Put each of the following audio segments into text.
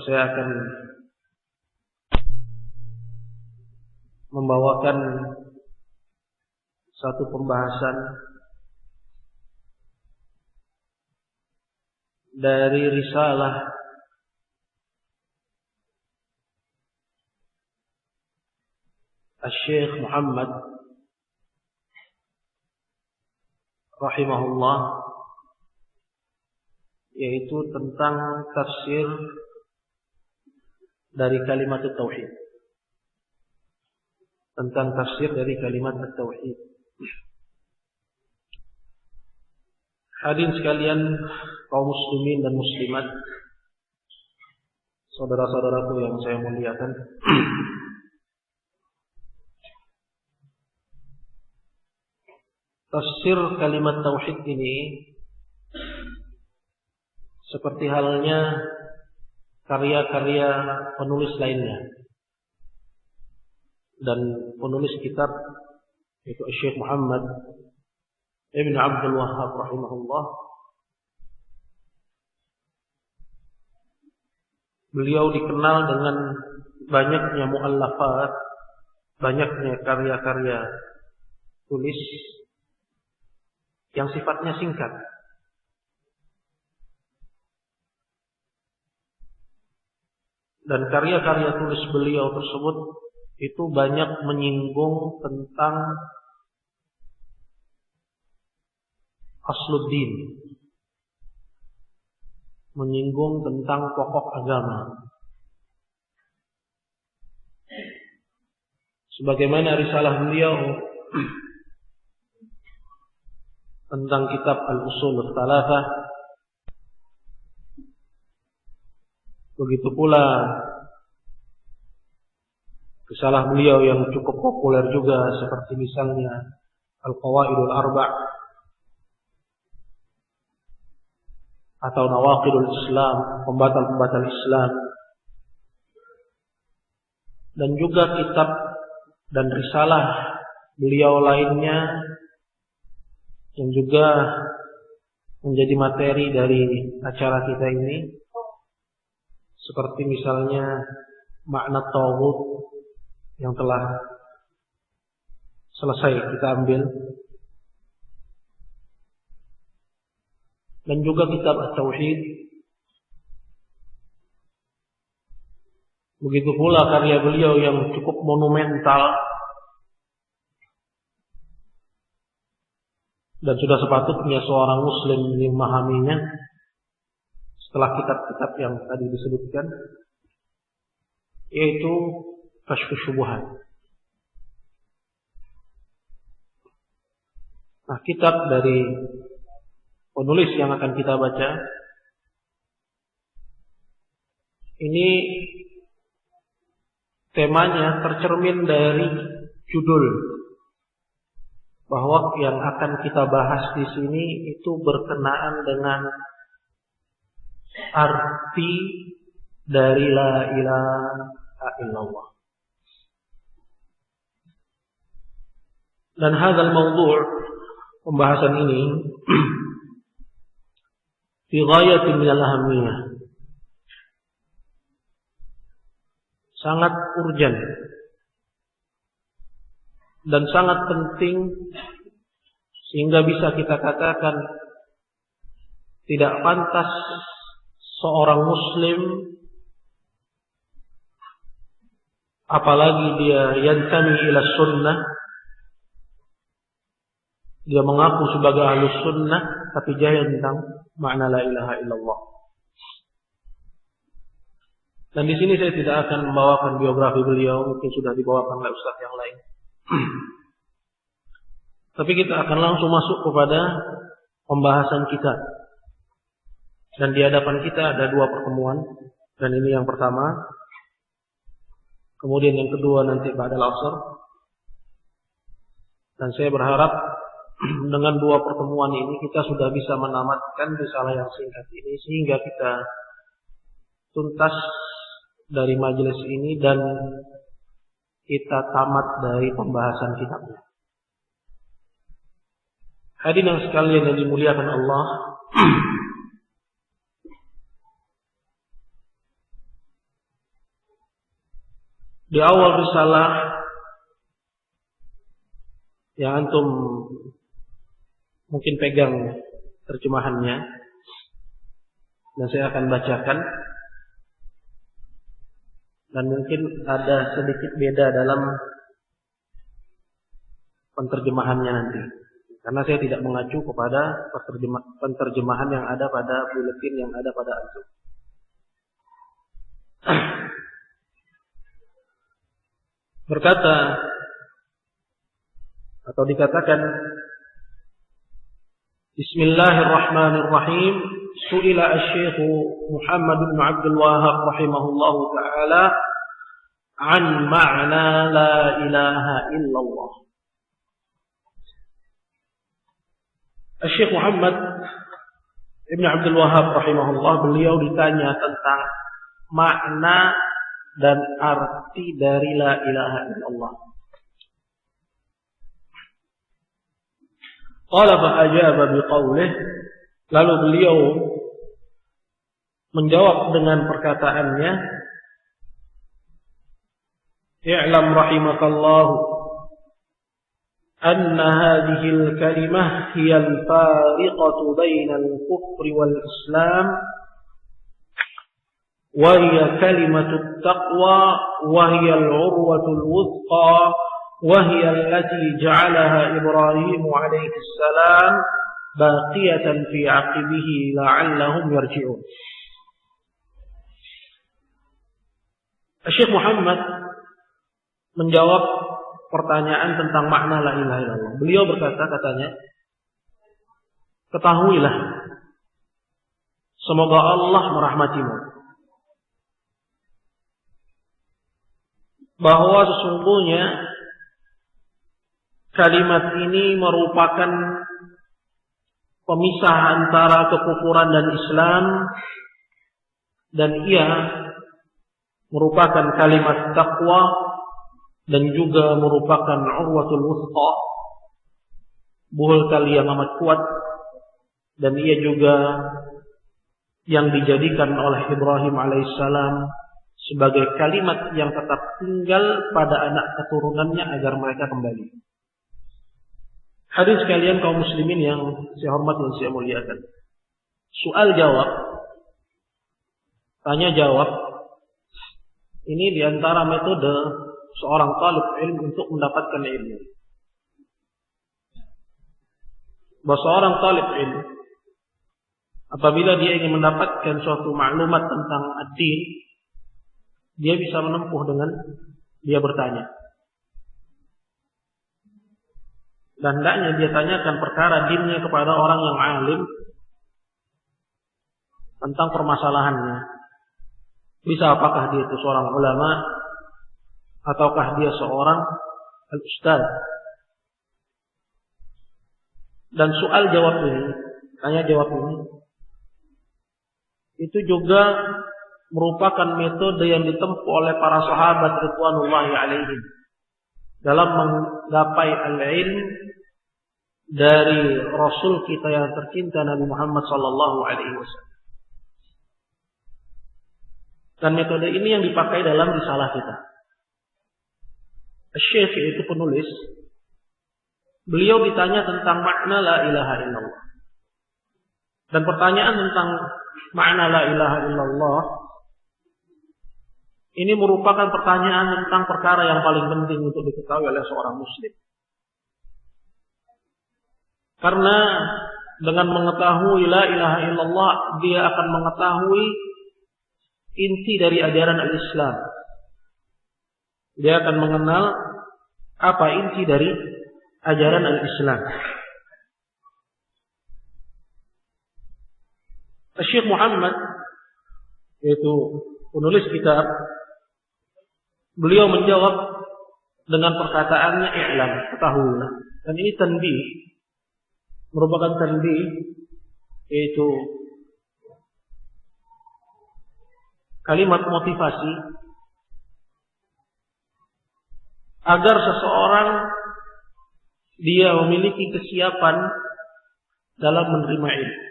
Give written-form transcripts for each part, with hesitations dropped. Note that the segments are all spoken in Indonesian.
saya akan membawakan satu pembahasan dari risalah Syekh Muhammad rahimahullah, yaitu tentang tafsir dari kalimat tauhid. Tentang tafsir dari kalimat tauhid. Hadirin sekalian, kaum muslimin dan muslimat, saudara-saudaraku yang saya muliakan. Tafsir kalimat tauhid ini seperti halnya karya-karya penulis lainnya. Dan penulis kitab yaitu Syekh Muhammad Ibn Abdul Wahhab rahimahullah, beliau dikenal dengan banyaknya muallafat, banyaknya karya-karya tulis yang sifatnya singkat. Dan karya-karya tulis beliau tersebut itu banyak menyinggung tentang asluddin, menyinggung tentang pokok agama. Sebagaimana risalah beliau tentang kitab Al-Usul Ats-Tsalatsah, begitu pula risalah beliau yang cukup populer juga seperti misalnya Al-Qawaidul Arba' atau Nawaqidul Islam, pembatal-pembatal Islam, dan juga kitab dan risalah beliau lainnya yang juga menjadi materi dari acara kita ini, seperti misalnya Makna Tauhid yang telah selesai kita ambil, dan juga kitab At-Tauhid. Begitu pula karya beliau yang cukup monumental dan sudah sepatutnya seorang muslim memahaminya setelah kitab-kitab yang tadi disebutkan, yaitu Kasyfus Syubuhat. Nah, kitab dari penulis yang akan kita baca ini temanya tercermin dari judul, bahwa yang akan kita bahas di sini itu berkenaan dengan arti dari la ilaha illallah. Dan hadzal mawdu', pembahasan ini fi ghayatin minal ahamiyah, sangat urgen dan sangat penting, sehingga bisa kita katakan tidak pantas seorang muslim, apalagi dia yantami ila sunnah, dia mengaku sebagai ahlus sunnah tapi jahil tentang makna la ilaha illallah. Dan di sini saya tidak akan membawakan biografi beliau, mungkin sudah dibawakan oleh ustaz yang lain. Tapi kita akan langsung masuk kepada pembahasan kita. Dan di hadapan kita ada dua pertemuan, dan ini yang pertama. Kemudian yang kedua nanti ba'dal asar. Dan saya berharap dengan dua pertemuan ini kita sudah bisa menamatkan risalah yang singkat ini, sehingga kita tuntas dari majelis ini dan kita tamat dari pembahasan kitabnya. Hadirin yang sekalian yang dimuliakan Allah, Di awal risalah yang antum mungkin pegang terjemahannya dan saya akan bacakan, dan mungkin ada sedikit beda dalam penterjemahannya nanti, karena saya tidak mengacu kepada penterjemahan yang ada pada buletin yang ada pada antum. Berkata atau dikatakan, Bismillahirrahmanirrahim. Su'ila asy-Syaikh Muhammad bin Abdul Wahhab rahimahullahu taala an ma'na la ilaha illallah. Asy-Syaikh Muhammad bin Abdul Wahhab rahimahullah, beliau ditanya tentang makna dan arti dari la ilaha illallah. Qala fa ajaba biqaulih, lalu beliau menjawab dengan perkataannya, i'lam rahimakallah anna hadhihi al-kalimah hiya al-fariqatu baina al-kufri wal-islam wa hiya kalimatu at-taqwa wa hiya al-urwatu al-wuthqa wa hiya allati ja'alaha Ibrahim alaihi salam baqiyatan fi 'aqibihi la'allahum yarji'un. Syekh Muhammad menjawab pertanyaan tentang makna la ilaha illallah. Beliau berkata, katanya, ketahuilah, semoga Allah merahmatimu, bahwa sesungguhnya kalimat ini merupakan pemisah antara kekufuran dan Islam, dan ia merupakan kalimat taqwa dan juga merupakan urwatul wuthqa, buhul tali yang amat kuat, dan ia juga yang dijadikan oleh Ibrahim alaihissalam sebagai kalimat yang tetap tinggal pada anak keturunannya agar mereka kembali. Hadirin sekalian kaum muslimin yang saya hormati dan saya muliakan. Soal jawab, tanya jawab, ini diantara metode seorang talib ilmu untuk mendapatkan ilmu. Bahwa seorang talib ilmu, apabila dia ingin mendapatkan suatu maklumat tentang ad-din, dia bisa menempuh dengan dia bertanya. Dan hendaknya dia tanyakan perkara dinnya kepada orang yang alim tentang permasalahannya. Bisa apakah dia itu seorang ulama ataukah dia seorang al-ustaz. Dan soal jawab ini, tanya jawab ini, itu juga merupakan metode yang ditempuh oleh para sahabat ridwanullahi alaihim dalam menggapai al-ilm dari Rasul kita yang tercinta Nabi Muhammad sallallahu alaihi wasallam. Dan metode ini yang dipakai dalam risalah kita. Syekh itu penulis, beliau ditanya tentang makna la ilaha illallah. Dan pertanyaan tentang makna la ilaha illallah ini merupakan pertanyaan tentang perkara yang paling penting untuk diketahui oleh seorang muslim. Karena dengan mengetahui la ilaha illallah, dia akan mengetahui inti dari ajaran al-Islam. Dia akan mengenal apa inti dari ajaran al-Islam. Syekh Muhammad, yaitu penulis kitab, beliau menjawab dengan perkataannya i'lam, ketahuilah. Dan ini tanbih, merupakan tanbih, yaitu kalimat motivasi agar seseorang dia memiliki kesiapan dalam menerima ilmu.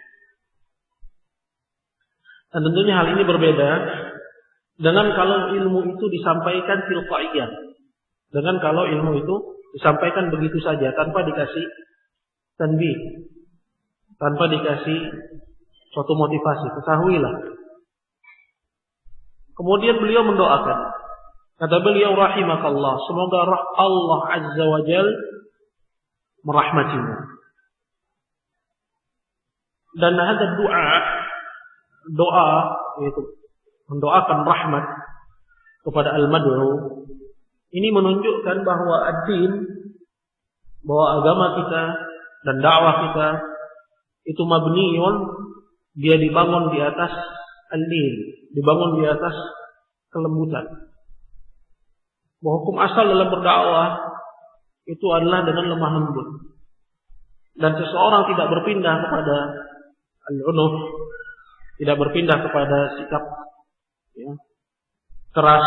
Dan tentunya hal ini berbeda Dengan kalau ilmu itu disampaikan tilqaiyah. Dengan kalau ilmu itu disampaikan begitu saja tanpa dikasih tanbih, tanpa dikasih suatu motivasi. Ketahuilah. Kemudian beliau mendoakan. Kata beliau rahimakallah, semoga Allah Azza wa Jal merahmatimu. Dan ada doa yaitu mendoakan rahmat kepada al-mad'u. Ini menunjukkan bahwa ad-din, bahwa agama kita dan dakwah kita itu mabniun, dia dibangun di atas al-lin, dibangun di atas kelembutan. Bahwa hukum asal dalam berdakwah itu adalah dengan lemah lembut. Dan seseorang tidak berpindah kepada al-unuf, tidak berpindah kepada sikap keras,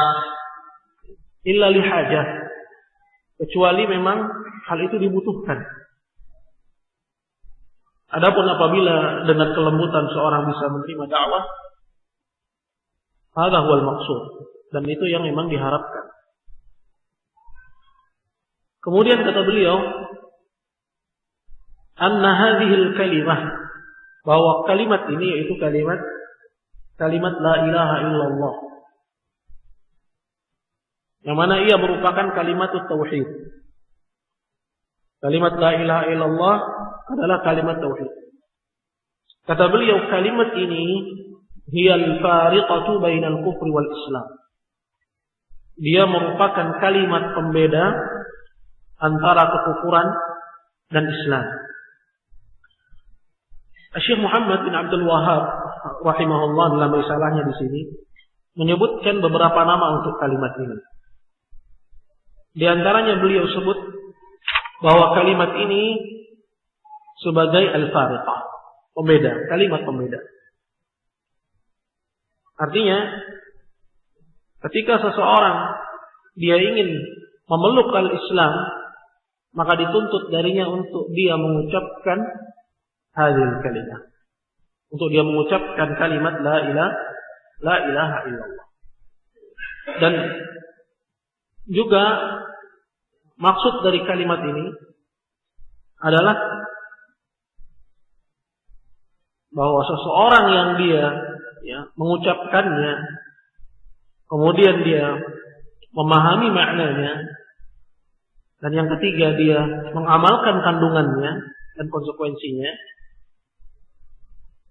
illa li hajah, kecuali memang hal itu dibutuhkan. Adapun apabila dengan kelembutan seorang bisa menerima dakwah, hadza huwal maqsud, dan itu yang memang diharapkan. Kemudian kata beliau, anna hadhil kalimah, bahwa kalimat ini yaitu kalimat la ilaha illallah, yang mana ia merupakan kalimat tauhid. Kalimat la ilaha illallah adalah kalimat tauhid. Kata beliau, kalimat ini hiyal fariqatu bainal kufri wal islam. Dia merupakan kalimat pembeda antara kekufuran dan Islam. Syekh Muhammad bin Abdul Wahhab rahimahullah dalam risalahnya di sini menyebutkan beberapa nama untuk kalimat ini. Di antaranya beliau sebut bahwa kalimat ini sebagai al-fariqah, pembeda, kalimat pembeda. Artinya, ketika seseorang dia ingin memeluk al-Islam, maka dituntut darinya untuk dia mengucapkan hadhil kalimah, untuk dia mengucapkan kalimat la ilaha illallah. Dan juga maksud dari kalimat ini adalah bahwa seseorang yang dia mengucapkannya, kemudian dia memahami maknanya, dan yang ketiga dia mengamalkan kandungannya dan konsekuensinya,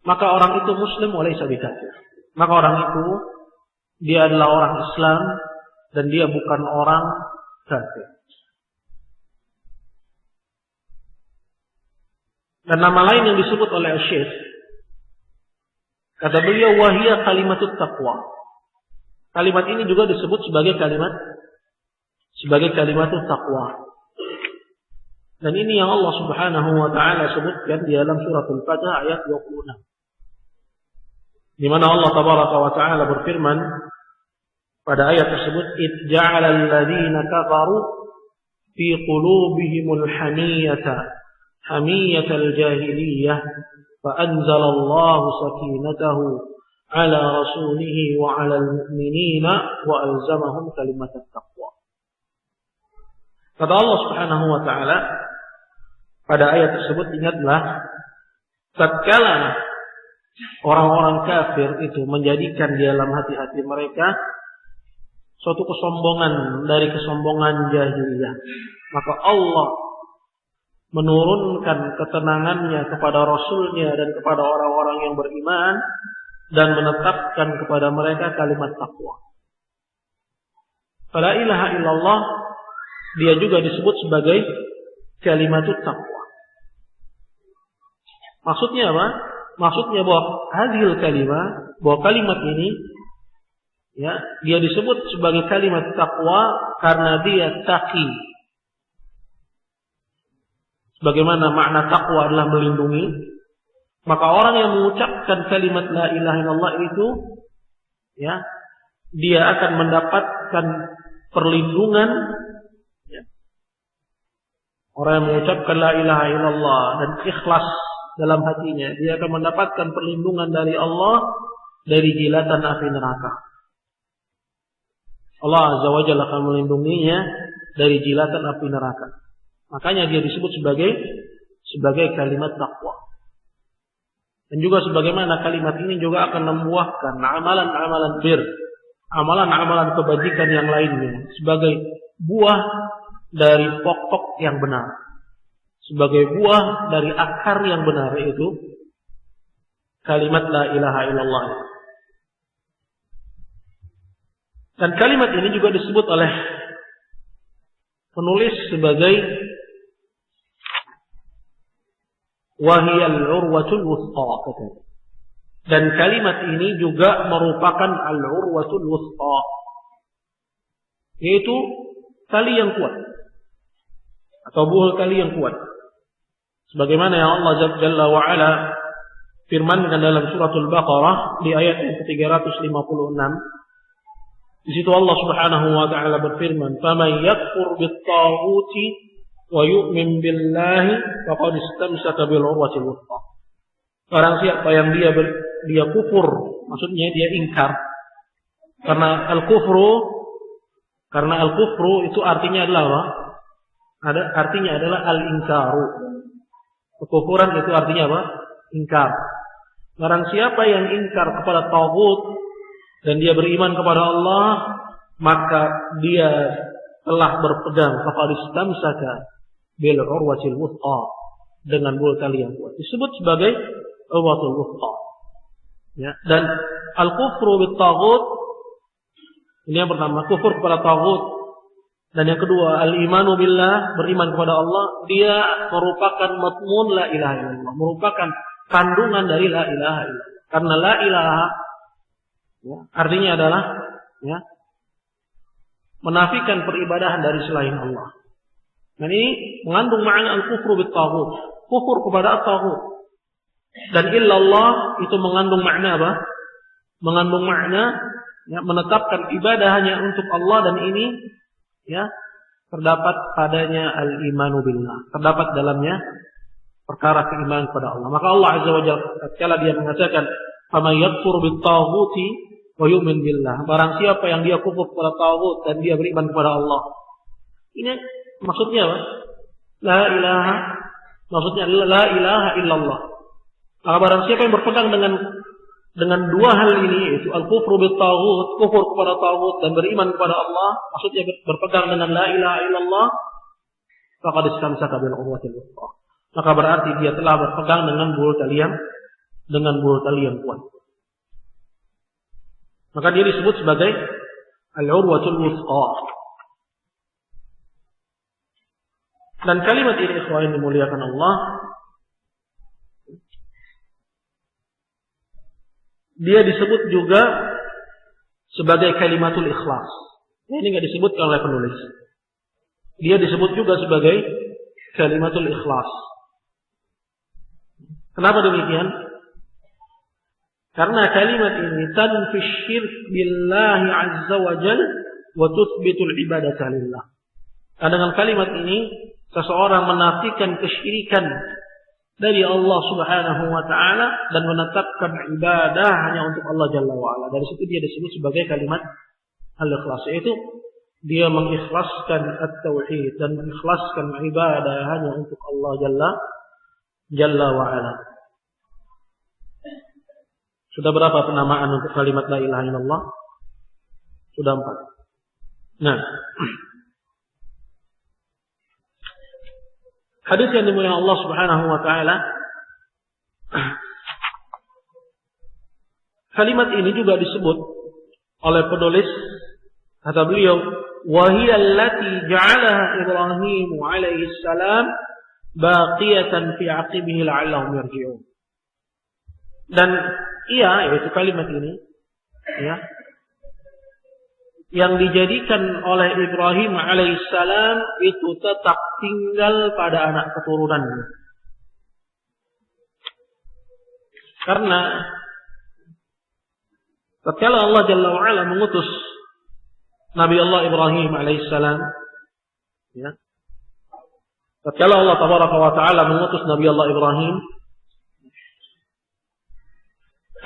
maka orang itu muslim walaysa bikafir. Maka orang itu dia adalah orang Islam dan dia bukan orang kafir. Dan nama lain yang disebut oleh Syekh, kata beliau, wahia kalimatut taqwa. Kalimat ini juga disebut sebagai kalimatut taqwa. Dan ini yang Allah Subhanahu wa taala sebutkan di dalam suratul Fatih ayat 26. Di mana Allah tabaraka wa taala berfirman pada ayat tersebut, "Idja'alal ladzina kafaru fi qulubihimul hamiyatal jahiliyah fa anzalallahu sakinatahu ala rasulihi wa 'alal mu'minina wa alzamahum kalimatat taqwa." Kata Allah Subhanahu wa taala pada ayat tersebut, ingatlah tatkala orang-orang kafir itu menjadikan di dalam hati-hati mereka suatu kesombongan dari kesombongan jahiliyah, maka Allah menurunkan ketenangannya kepada Rasulnya dan kepada orang-orang yang beriman dan menetapkan kepada mereka kalimat takwa. La ilaha illallah dia juga disebut sebagai kalimatut takwa. Maksudnya apa? Maksudnya bahwa hadhil kalimah, bahwa kalimat ini dia disebut sebagai kalimat takwa karena dia taqi. Sebagaimana makna takwa adalah melindungi, maka orang yang mengucapkan kalimat la ilaha illallah itu dia akan mendapatkan perlindungan. Orang yang mengucapkan la ilaha illallah dan ikhlas dalam hatinya, dia akan mendapatkan perlindungan dari Allah dari jilatan api neraka. Allah Azza wa Jalla akan melindunginya dari jilatan api neraka. Makanya dia disebut sebagai kalimat takwa. Dan juga sebagaimana kalimat ini juga akan membuahkan amalan-amalan bir, amalan-amalan kebajikan yang lainnya sebagai buah dari pokok yang benar, sebagai buah dari akar yang benar, yaitu kalimat la ilaha illallah. Dan kalimat ini juga disebut oleh penulis sebagai wahiyal urwatul wuthqa. Dan kalimat ini juga merupakan al-urwatul wuthqa, yaitu tali yang kuat atau buah tali yang kuat. Sebagaimana yang Allah Jalla wa Ala firmankan dalam suratul Baqarah di ayat yang ke-356. Di situ Allah Subhanahu wa taala berfirman, "Faman yakfur bit-taghuti wa yu'min billahi faqad istamsaka bil urwatil wuthqa." Orang siapa yang dia kufur, maksudnya dia ingkar. Karena al-kufru itu artinya adalah apa? Artinya adalah al-ingkaru. Kekufuran itu artinya apa? Ingkar. Barang siapa yang ingkar kepada taghut dan dia beriman kepada Allah, maka dia telah berpegang faqad istamsaka bil urwatil wuthqa, dengan buah tali yang kuat. Disebut sebagai urwatul wuthqa. Ya, dan al-kufru bit taghut, ini yang pertama, kufur kepada taghut. Dan yang kedua, al-imanu billah, beriman kepada Allah, dia merupakan matmun la ilaha illallah, merupakan kandungan dari la ilaha illallah. Karena la ilaha ya, artinya adalah ya, menafikan peribadahan dari selain Allah. Dan ini mengandung makna al-kufru bit taghut, kufur kepada at-taghut. Dan illallah itu mengandung makna apa? Mengandung makna ya, menetapkan ibadah hanya untuk Allah, dan ini ya terdapat padanya al-imanu billah, terdapat dalamnya perkara keimanan kepada Allah. Maka Allah Azza wa Jalla tatkala dia mengatakan faman yakfur bit-taghuti wa yu'min billah, barang siapa yang dia kufur kepada taghut dan dia beriman kepada Allah. Ini maksudnya apa? La ilaha, maksudnya adalah la ilaha illallah. Maka barang siapa yang berpegang dengan dua hal ini, yaitu al-kufru bit-taghut, kufur kepada taghut, dan beriman kepada Allah, maksudnya berpegang dengan la ilaha illallah, faqad istamsaka bil urwatil wuthqa. Maka berarti dia telah berpegang dengan buah tali yang kuat. Maka dia disebut sebagai al-urwatul wuthqa. Dan kalimat ini ikhwan yang dimuliakan Allah, dia disebut juga sebagai kalimatul ikhlas. Ini enggak disebutkan oleh penulis. Dia disebut juga sebagai kalimatul ikhlas. Kenapa demikian? Karena kalimat ini tanfi syirk billahi azza wa jal wa tuthbitul ibadata lillah. Dan dengan kalimat ini seseorang menafikan kesyirikan dari Allah Subhanahu wa taala dan menetapkan ibadah hanya untuk Allah Jalla wa ala. Dari situ dia disebut sebagai kalimat al-ikhlas, yaitu dia mengikhlaskan at-tauhid dan mengikhlaskan ibadah hanya untuk Allah Jalla wa ala. Sudah berapa penamaan untuk kalimat la ilaha illallah? Sudah 4. Nah, hadis yang dimuliakan Allah Subhanahu wa taala, kalimat ini juga disebut oleh penulis, kata beliau, wa hiya allati ja'alaha Ibrahim alaihi salam baqiyatan fi 'aqibihi la'allahum yarji'un. Dan ia, yaitu kalimat ini ya, yang dijadikan oleh Ibrahim alaihissalam itu tetap tinggal pada anak keturunannya. Karena tatkala Allah Jalla wa Ala mengutus Nabi Allah Ibrahim alaihissalam, ya, tatkala Allah Tabaraka wa Taala mengutus Nabi Allah Ibrahim,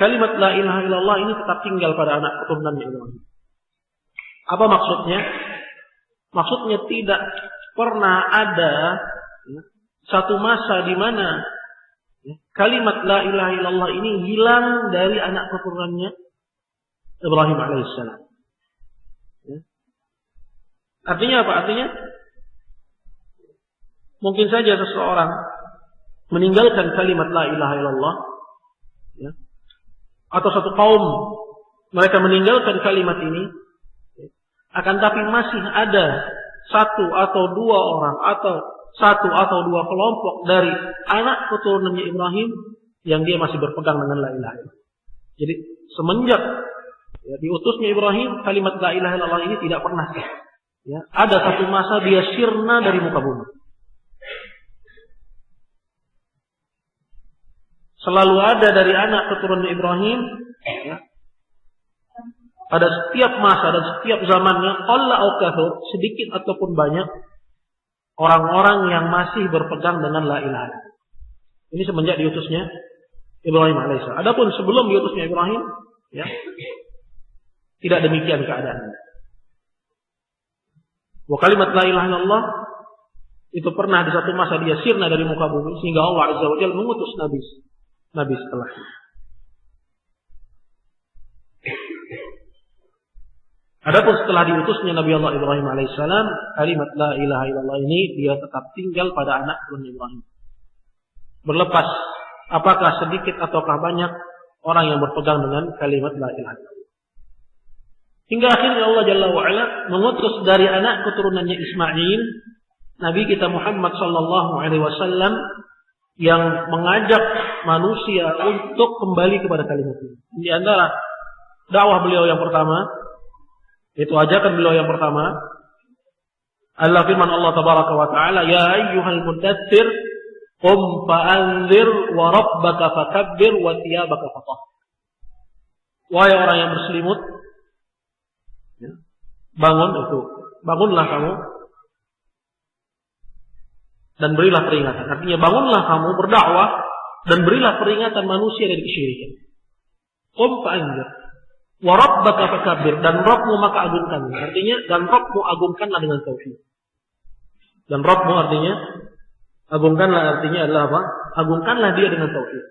kalimat la ilaha illallah ini tetap tinggal pada anak keturunannya Ibrahim. Apa maksudnya? Maksudnya tidak pernah ada satu masa di mana kalimat la ilaha illallah ini hilang dari anak keturunannya Ibrahim alaihissalam. Artinya apa? Artinya mungkin saja seseorang meninggalkan kalimat la ilaha illallah, ya, atau satu kaum mereka meninggalkan kalimat ini, akan tapi masih ada satu atau dua orang atau satu atau dua kelompok dari anak keturunannya Ibrahim yang dia masih berpegang dengan la ilaha illallah. Jadi semenjak diutusnya Ibrahim, kalimat la ilaha illallah ini tidak pernah. Ya, ada satu masa dia sirna dari muka bumi. Selalu ada dari anak keturunan Ibrahim, ya, pada setiap masa dan setiap zamannya, qalla au kathur, sedikit ataupun banyak, orang-orang yang masih berpegang dengan la ilaha illallah. Ini semenjak diutusnya Ibrahim alaihissalam. Adapun sebelum diutusnya Ibrahim, ya, tidak demikian keadaannya. Wa kalimat la ilaha illallah itu pernah di satu masa dia sirna dari muka bumi sehingga Allah Azza wa Jalla mengutus nabi setelahnya. Adapun setelah diutusnya Nabi Allah Ibrahim alaihissalam, kalimat la ilaha illallah ini dia tetap tinggal pada anak keturunan Ibrahim. Berlepas apakah sedikit ataukah banyak orang yang berpegang dengan kalimat la ilaha illallah. Hingga akhirnya Allah Jalla wa'ala mengutus dari anak keturunannya Ismail, Nabi kita Muhammad sallallahu alaihi wasallam, yang mengajak manusia untuk kembali kepada kalimat ini. Di antara dakwah beliau yang pertama, itu ajakan beliau yang pertama, Allah firman Allah tabaraka wa ta'ala, ya ayyuhal mudaththir qum fa'anzir wa rabbaka fakabbir wa thiyabaka fatahhir. Wahai orang yang berselimut, bangunlah kamu dan berilah peringatan. Artinya bangunlah kamu berdakwah dan berilah peringatan manusia dari kesyirikan. Qum fa'anzir wa rabbaka fakabbir, dan Rabbmu maka agungkan. Artinya dan Rabbmu agungkanlah dengan tauhid. Dan Rabbmu artinya agungkanlah, artinya adalah apa? Agungkanlah dia dengan tauhid.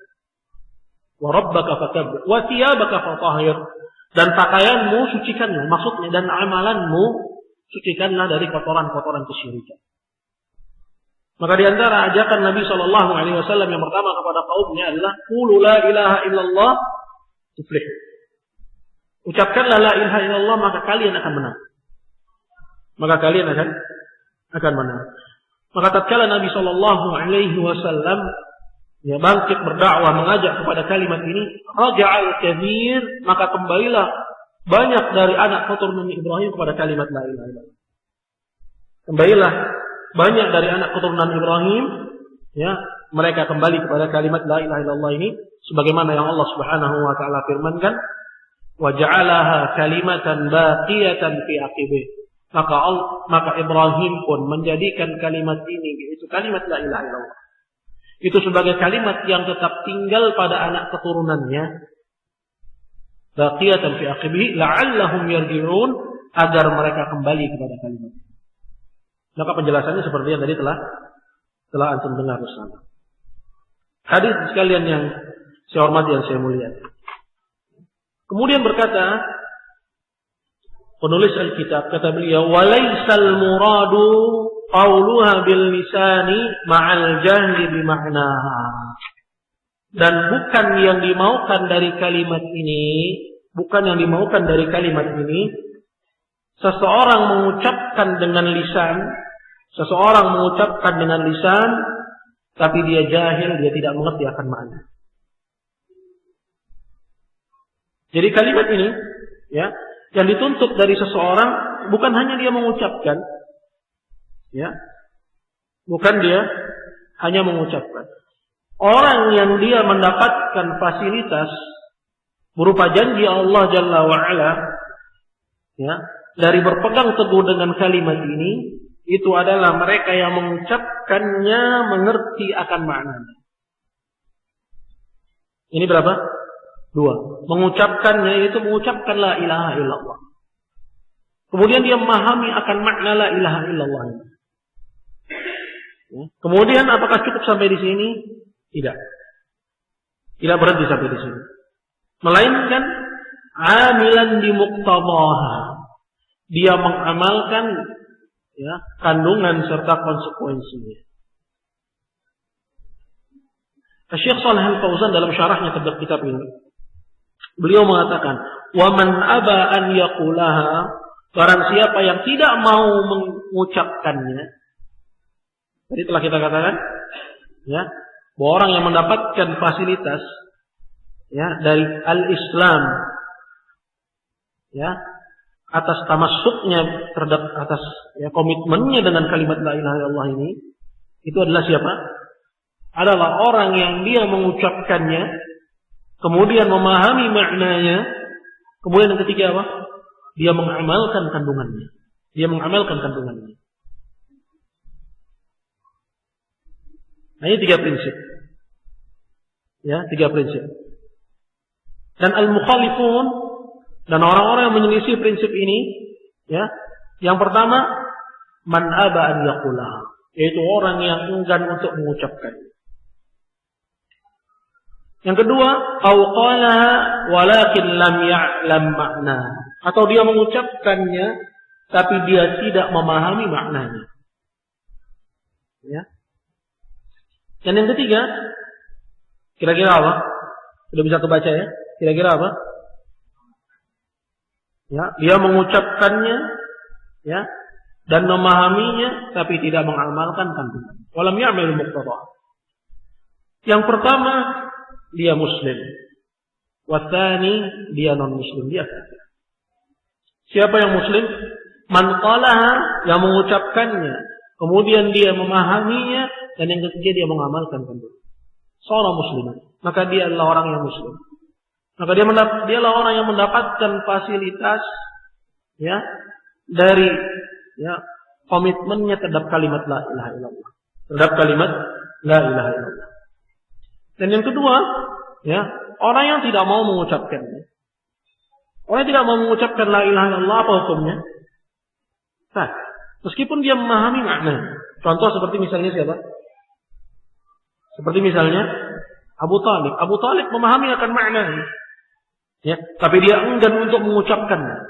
Wa rabbaka fakabbir wa thiyabaka fatahhir, dan pakaianmu sucikanlah, maksudnya dan amalanmu sucikanlah dari kotoran-kotoran kesyirikan. Maka di antara ajakan Nabi sallallahu alaihi wasallam yang pertama kepada kaumnya adalah qulu la ilaha illallah tuflihu. Ucapkanlah la ilaha illallah maka kalian akan menang. Maka kalian akan menang. Maka tatkala Nabi sallallahu alaihi wasallam bangkit berdakwah mengajak kepada kalimat ini, raja'al katsir, maka kembalilah banyak dari anak keturunan Ibrahim kepada kalimat la ilaha illallah. Kembalilah banyak dari anak keturunan Ibrahim, ya, mereka kembali kepada kalimat la ilaha illallah ini sebagaimana yang Allah Subhanahu wa taala firmankan, wa ja'alaha kalimatan baqiyatan fi aqibih. Maka Ibrahim pun menjadikan kalimat ini, yaitu kalimat la ilaha illallah, itu sebagai kalimat yang tetap tinggal pada anak keturunannya, baqiyatan fi aqibih la'allahum yarji'un, agar mereka kembali kepada kalimat. Maka penjelasannya seperti yang tadi telah antum dengar bersama. Hadis sekalian yang saya hormati, yang saya muliakan. Kemudian berkata penulis Alkitab, kata beliau, walaisal muradu qauluha bil lisani ma'al jahli bi ma'naha. Dan bukan yang dimaukan dari kalimat ini, seseorang mengucapkan dengan lisan, tapi dia jahil, dia tidak mengerti akan makna. Jadi kalimat ini, ya, yang dituntut dari seseorang bukan hanya dia mengucapkan, ya, bukan dia hanya mengucapkan. Orang yang dia mendapatkan fasilitas berupa janji Allah Jalla wa'ala, ya, dari berpegang teguh dengan kalimat ini, itu adalah mereka yang mengucapkannya mengerti akan maknanya. Ini berapa? 2. Mengucapkannya itu mengucapkan la ilaha illallah. Kemudian dia memahami akan makna la ilaha illallah. Ya. Kemudian apakah cukup sampai di sini? Tidak. Tidak berhenti sampai di sini. Melainkan amilan di muqtadaha. Dia mengamalkan ya, kandungan serta konsekuensinya. Syekh Shalih Al-Fauzan dalam syarahnya terhadap kitab ini, beliau mengatakan, "Wa man aba an yaqulaha," barang siapa yang tidak mau mengucapkannya. Tadi telah kita katakan, ya, bahwa orang yang mendapatkan fasilitas ya dari al-Islam ya atas tamassuknya terhadap atas ya komitmennya dengan kalimat la ilaha illallah ini, itu adalah siapa? Adalah orang yang dia mengucapkannya, kemudian memahami maknanya, kemudian yang ketiga apa? Dia mengamalkan kandungannya. Dia mengamalkan kandungannya. Nah, ini 3 prinsip. Ya, 3 prinsip. Dan al-mukhalifun dan orang-orang yang menyelisih prinsip ini, ya, yang pertama, man aba an yaqulaha, yaitu orang yang enggan untuk mengucapkan. Yang kedua, aw qalaha walakin lam ya'lam makna, atau dia mengucapkannya tapi dia tidak memahami maknanya. Ya. Dan yang ketiga, kira-kira apa? Sudah bisa kebaca ya? Kira-kira apa? Ya, dia mengucapkannya ya dan memahaminya tapi tidak mengamalkan kandungan. Walam ya'mal muqtada. Yang pertama, dia muslim. Watsani, dia non muslim, dia kafir. Siapa yang muslim? Man qalaha, yang mengucapkannya, kemudian dia memahaminya, dan yang ketiga dia mengamalkan kandungan. Seorang muslim, maka dia adalah orang yang muslim. Maka dia adalah orang yang mendapatkan fasilitas ya dari ya komitmennya terhadap kalimat la ilaha illallah. Terhadap kalimat la ilaha illallah. Dan yang kedua, ya, orang yang tidak mau mengucapkannya. Orang yang tidak mau mengucapkan la ilaha illallah, apa hukumnya? Nah, meskipun dia memahami makna. Contoh seperti misalnya siapa? Seperti misalnya Abu Talib. Abu Talib memahami akan maknanya. Ya, tapi dia enggan untuk mengucapkannya.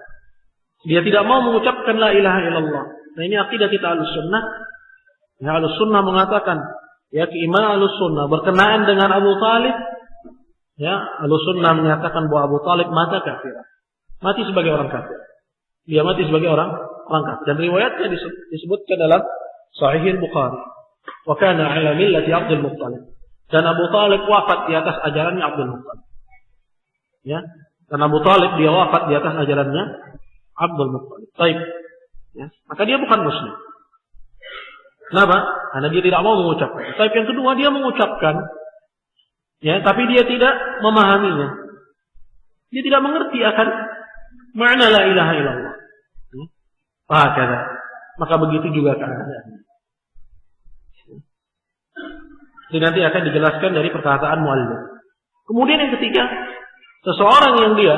Dia tidak mau mengucapkan la ilaha illallah. Nah, ini akidah kita Ahlussunnah. Ya, Ahlussunnah mengatakan, ya, keimanan Ahlussunnah berkenaan dengan Abu Talib. Ya, Ahlussunnah menyatakan bahwa Abu Talib mata kafir. Mati sebagai orang kafir. Dia mati sebagai orang kafir. Dan riwayatnya disebutkan dalam Sahih Bukhari. Wa kana ala millati Abdul Muttalib. Dan Abu Talib wafat di atas ajarannya Abdul Muttalib. Ya, dan Abu Talib dia wafat di atas ajarannya Abdul Muttalib. Baik. Ya, maka dia bukan muslim. Kenapa? Karena dia tidak mau mengucapkan. Tapi yang kedua, dia mengucapkan, ya, tapi dia tidak memahaminya. Dia tidak mengerti akan makna la ilaha illallah. Hakada. Maka begitu juga keadaannya. Ini nanti akan dijelaskan dari perkataan muallif. Kemudian yang ketiga, seseorang yang dia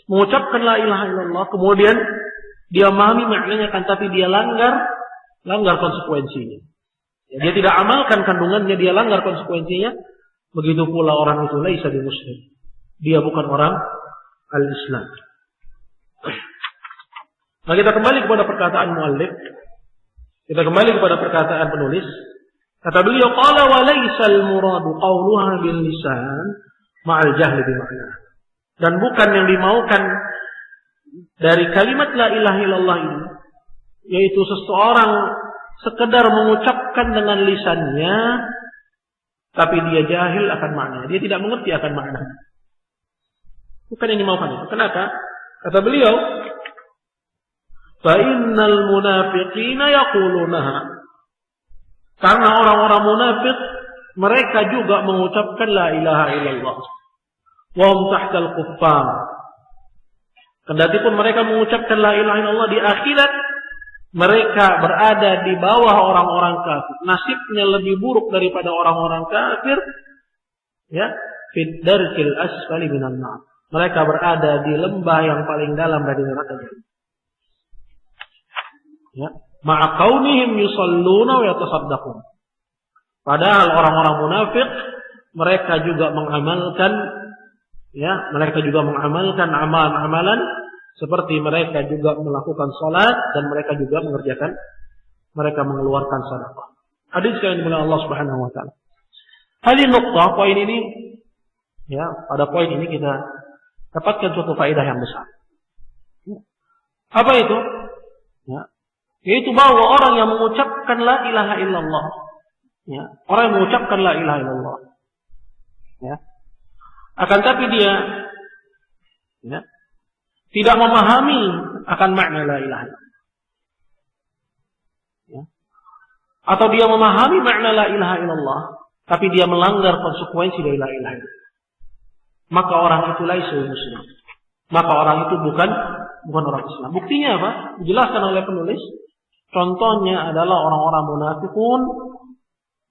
mengucapkan la ilaha illallah, kemudian dia memahami maknanya kan, tapi dia langgar konsekuensinya. Ya, dia tidak amalkan kandungannya, dia langgar konsekuensinya. Begitu pula orang itu laisa bi muslim. Dia bukan orang al-Islam. Nah, kita kembali kepada perkataan muallif. Kita kembali kepada perkataan penulis. Kata beliau, qala wa laisal muradu qawluha bil lisan ma'al jahli bi makna. Dan bukan yang dimaukan dari kalimat la ilaha illallah ini, yaitu seseorang sekedar mengucapkan dengan lisannya, tapi dia jahil akan maknanya. Dia tidak mengerti akan maknanya. Bukan yang dimaukan itu. Kenapa? Kata beliau, fa innal munafiqina yaqulunaha. Karena orang-orang munafik mereka juga mengucapkan la ilaha illallah. Wa hum tahtal kuffar. Kendati pun mereka mengucapkan la ilaha illallah, di akhirat mereka berada di bawah orang-orang kafir. Nasibnya lebih buruk daripada orang-orang kafir. Ya, fid darkil asfali minan nar. Mereka berada di lembah yang paling dalam dari neraka jahanam. Ya, ma'a kaunihim yusalluna wa yatasaddaqun. Padahal orang-orang munafik mereka juga mengamalkan amalan-amalan seperti mereka juga melakukan salat dan mereka juga mengeluarkan sedekah. Hadis yang dimuliakan Allah Subhanahu wa taala. Hadis nuqtah poin ini, ya, pada poin ini kita dapatkan suatu faedah yang besar. Apa itu? Ya, yaitu bahwa orang yang mengucapkan la ilaha illallah, ya, orang yang mengucapkan la ilaha illallah, ya, akan tapi dia, ya, tidak memahami akan makna la ilaha illallah, ya, atau dia memahami makna la ilaha illallah, tapi dia melanggar konsekuensi dari la ilaha illallah, maka orang itu laisa muslim, maka orang itu bukan orang Islam. Buktinya apa? Dijelaskan oleh penulis. Contohnya adalah orang-orang munafikun,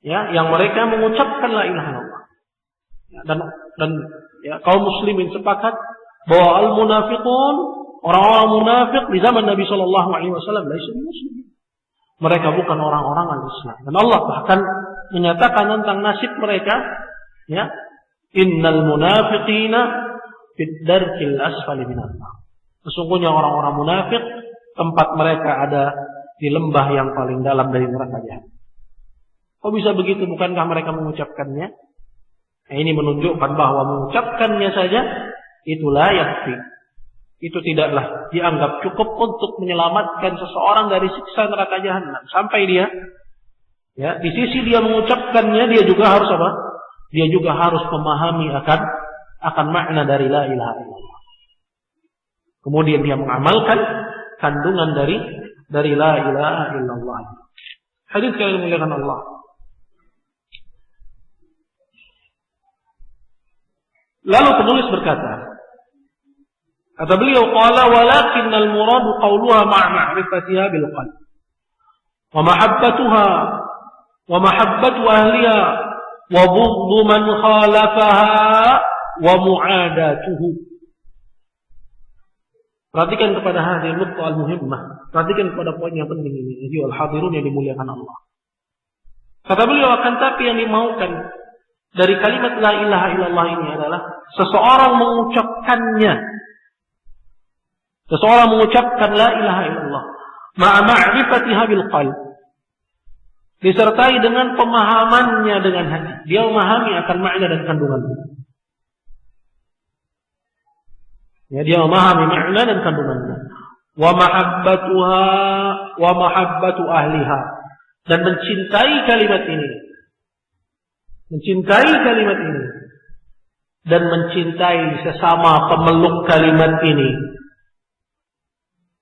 ya, yang mereka mengucapkan la ilaha illallah. Ya, dan ya, kaum muslimin sepakat bahwa al-munafiqun, orang-orang munafik di zaman Nabi sallallahu alaihi wasallam laisa muslim. Mereka bukan orang-orang al-Islam. Dan Allah bahkan menyatakan tentang nasib mereka, ya, innal munafiqina fid darkil asfali minan nar. Sesungguhnya orang-orang munafik tempat mereka ada di lembah yang paling dalam dari neraka jahanam. Kok bisa begitu? Bukankah mereka mengucapkannya? Nah, ini menunjukkan bahwa mengucapkannya saja itulah yakfi. Itu tidaklah dianggap cukup untuk menyelamatkan seseorang dari siksa neraka jahanam. Sampai dia, ya, di sisi dia mengucapkannya, dia juga harus apa? Dia juga harus memahami akan makna dari la ilaha illallah. Kemudian dia mengamalkan kandungan dari la ilaha illallah. Hadis yang dimuliakan Allah. Lalu penulis berkata, kata beliau, qala walakinnal muradu qawluha ma'a ma'rifatiha bil qalb wa mahabbatuha wa mahabbatu ahliha wa bughdhu man khalafaha wa mu'adatuhu. Perhatikan kepada hadhihi nuqtah al-muhimmah. Perhatikan kepada poin yang penting ini. Jadi al-hadirun yang dimuliakan Allah. Kata beliau, akan tapi yang dimaukan dari kalimat la ilaha illallah ini adalah seseorang mengucapkannya. Seseorang mengucapkan la ilaha illallah ma'a ma'rifatiha bil qalb. Disertai dengan pemahamannya dengan hati. Dia memahami akan makna dan kandungannya. Ya, dia memahami makna dan kandungannya. Wa mahabbatuha wa mahabbatu ahliha, dan mencintai kalimat ini. Mencintai kalimat ini dan mencintai sesama pemeluk kalimat ini.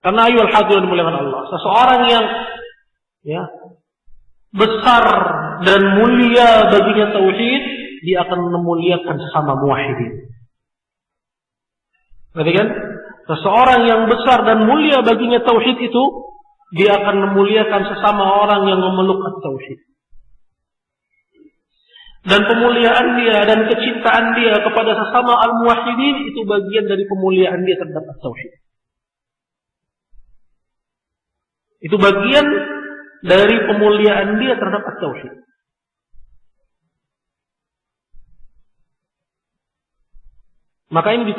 Karena ayuhal hadirin dimuliakan Allah, seseorang yang, ya, besar dan mulia baginya tauhid, dia akan memuliakan sesama muwahhidin. Perhatikan, seseorang yang besar dan mulia baginya tauhid itu, dia akan memuliakan sesama orang yang memeluk at-tauhid. Dan pemuliaan dia dan kecintaan dia kepada sesama al-muwahhidin itu bagian dari pemuliaan dia terhadap at-tauhid. Itu bagian dari pemuliaan dia terhadap at-tauhid. Maka ini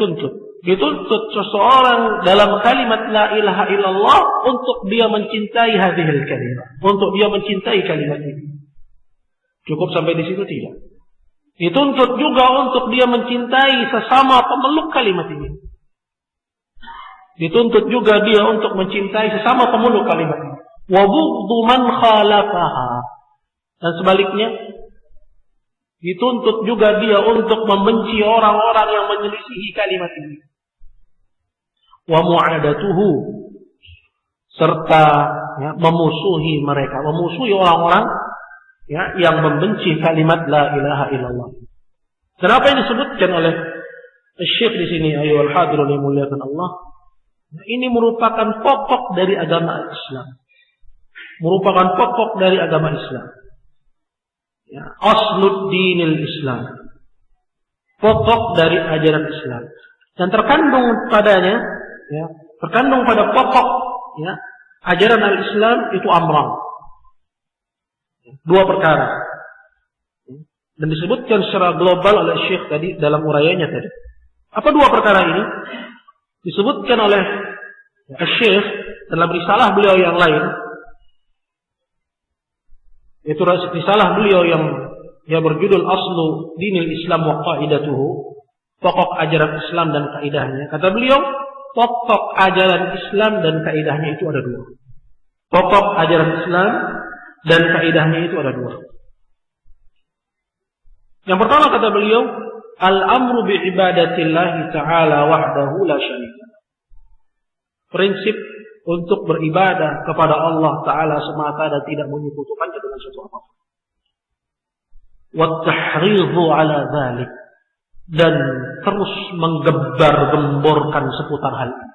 dituntut seseorang dalam kalimat la ilaha illallah untuk dia mencintai hadhil kalimah, untuk dia mencintai kalimat ini. Cukup sampai di situ tidak. Dituntut juga untuk dia mencintai sesama pemeluk kalimat ini. Dituntut juga dia untuk mencintai sesama pemeluk kalimat ini. Wa bughdhu man khalafaha. Dan sebaliknya, dituntut juga dia untuk membenci orang-orang yang menyelisihi kalimat ini. Wa mu'adatuhu, serta, ya, memusuhi mereka, memusuhi orang-orang, ya, yang membenci kalimat la ilaha illallah. Kenapa ini disebutkan oleh Syekh di sini, ayyuhal hadirun yang dimuliakan Allah? Ini merupakan pokok dari agama Islam. Merupakan pokok dari agama Islam. Ya, aslud dinil Islam. Pokok dari ajaran Islam. Dan terkandung padanya, ya, terkandung pada pokok, ya, ajaran al-Islam itu amran. Dua perkara. Dan disebutkan secara global oleh Syekh tadi dalam urayanya tadi. Apa dua perkara ini? Disebutkan oleh Syekh dalam risalah beliau yang lain. Itu risalah beliau yang berjudul Aslu Dinil Islam wa Qaidatuhu, pokok ajaran Islam dan kaidahnya. Kata beliau, pokok ajaran Islam dan kaidahnya itu ada dua. Pokok ajaran Islam dan kaidahnya itu ada dua. Yang pertama kata beliau, al-amru bi ibadatillahi ta'ala wahdahu la syarika. Prinsip untuk beribadah kepada Allah Ta'ala semata dan tidak menyekutukannya dengan sesuatu apapun. Wa tahridhu ala dzalik, dan terus menggembar-gemborkan seputar hal ini.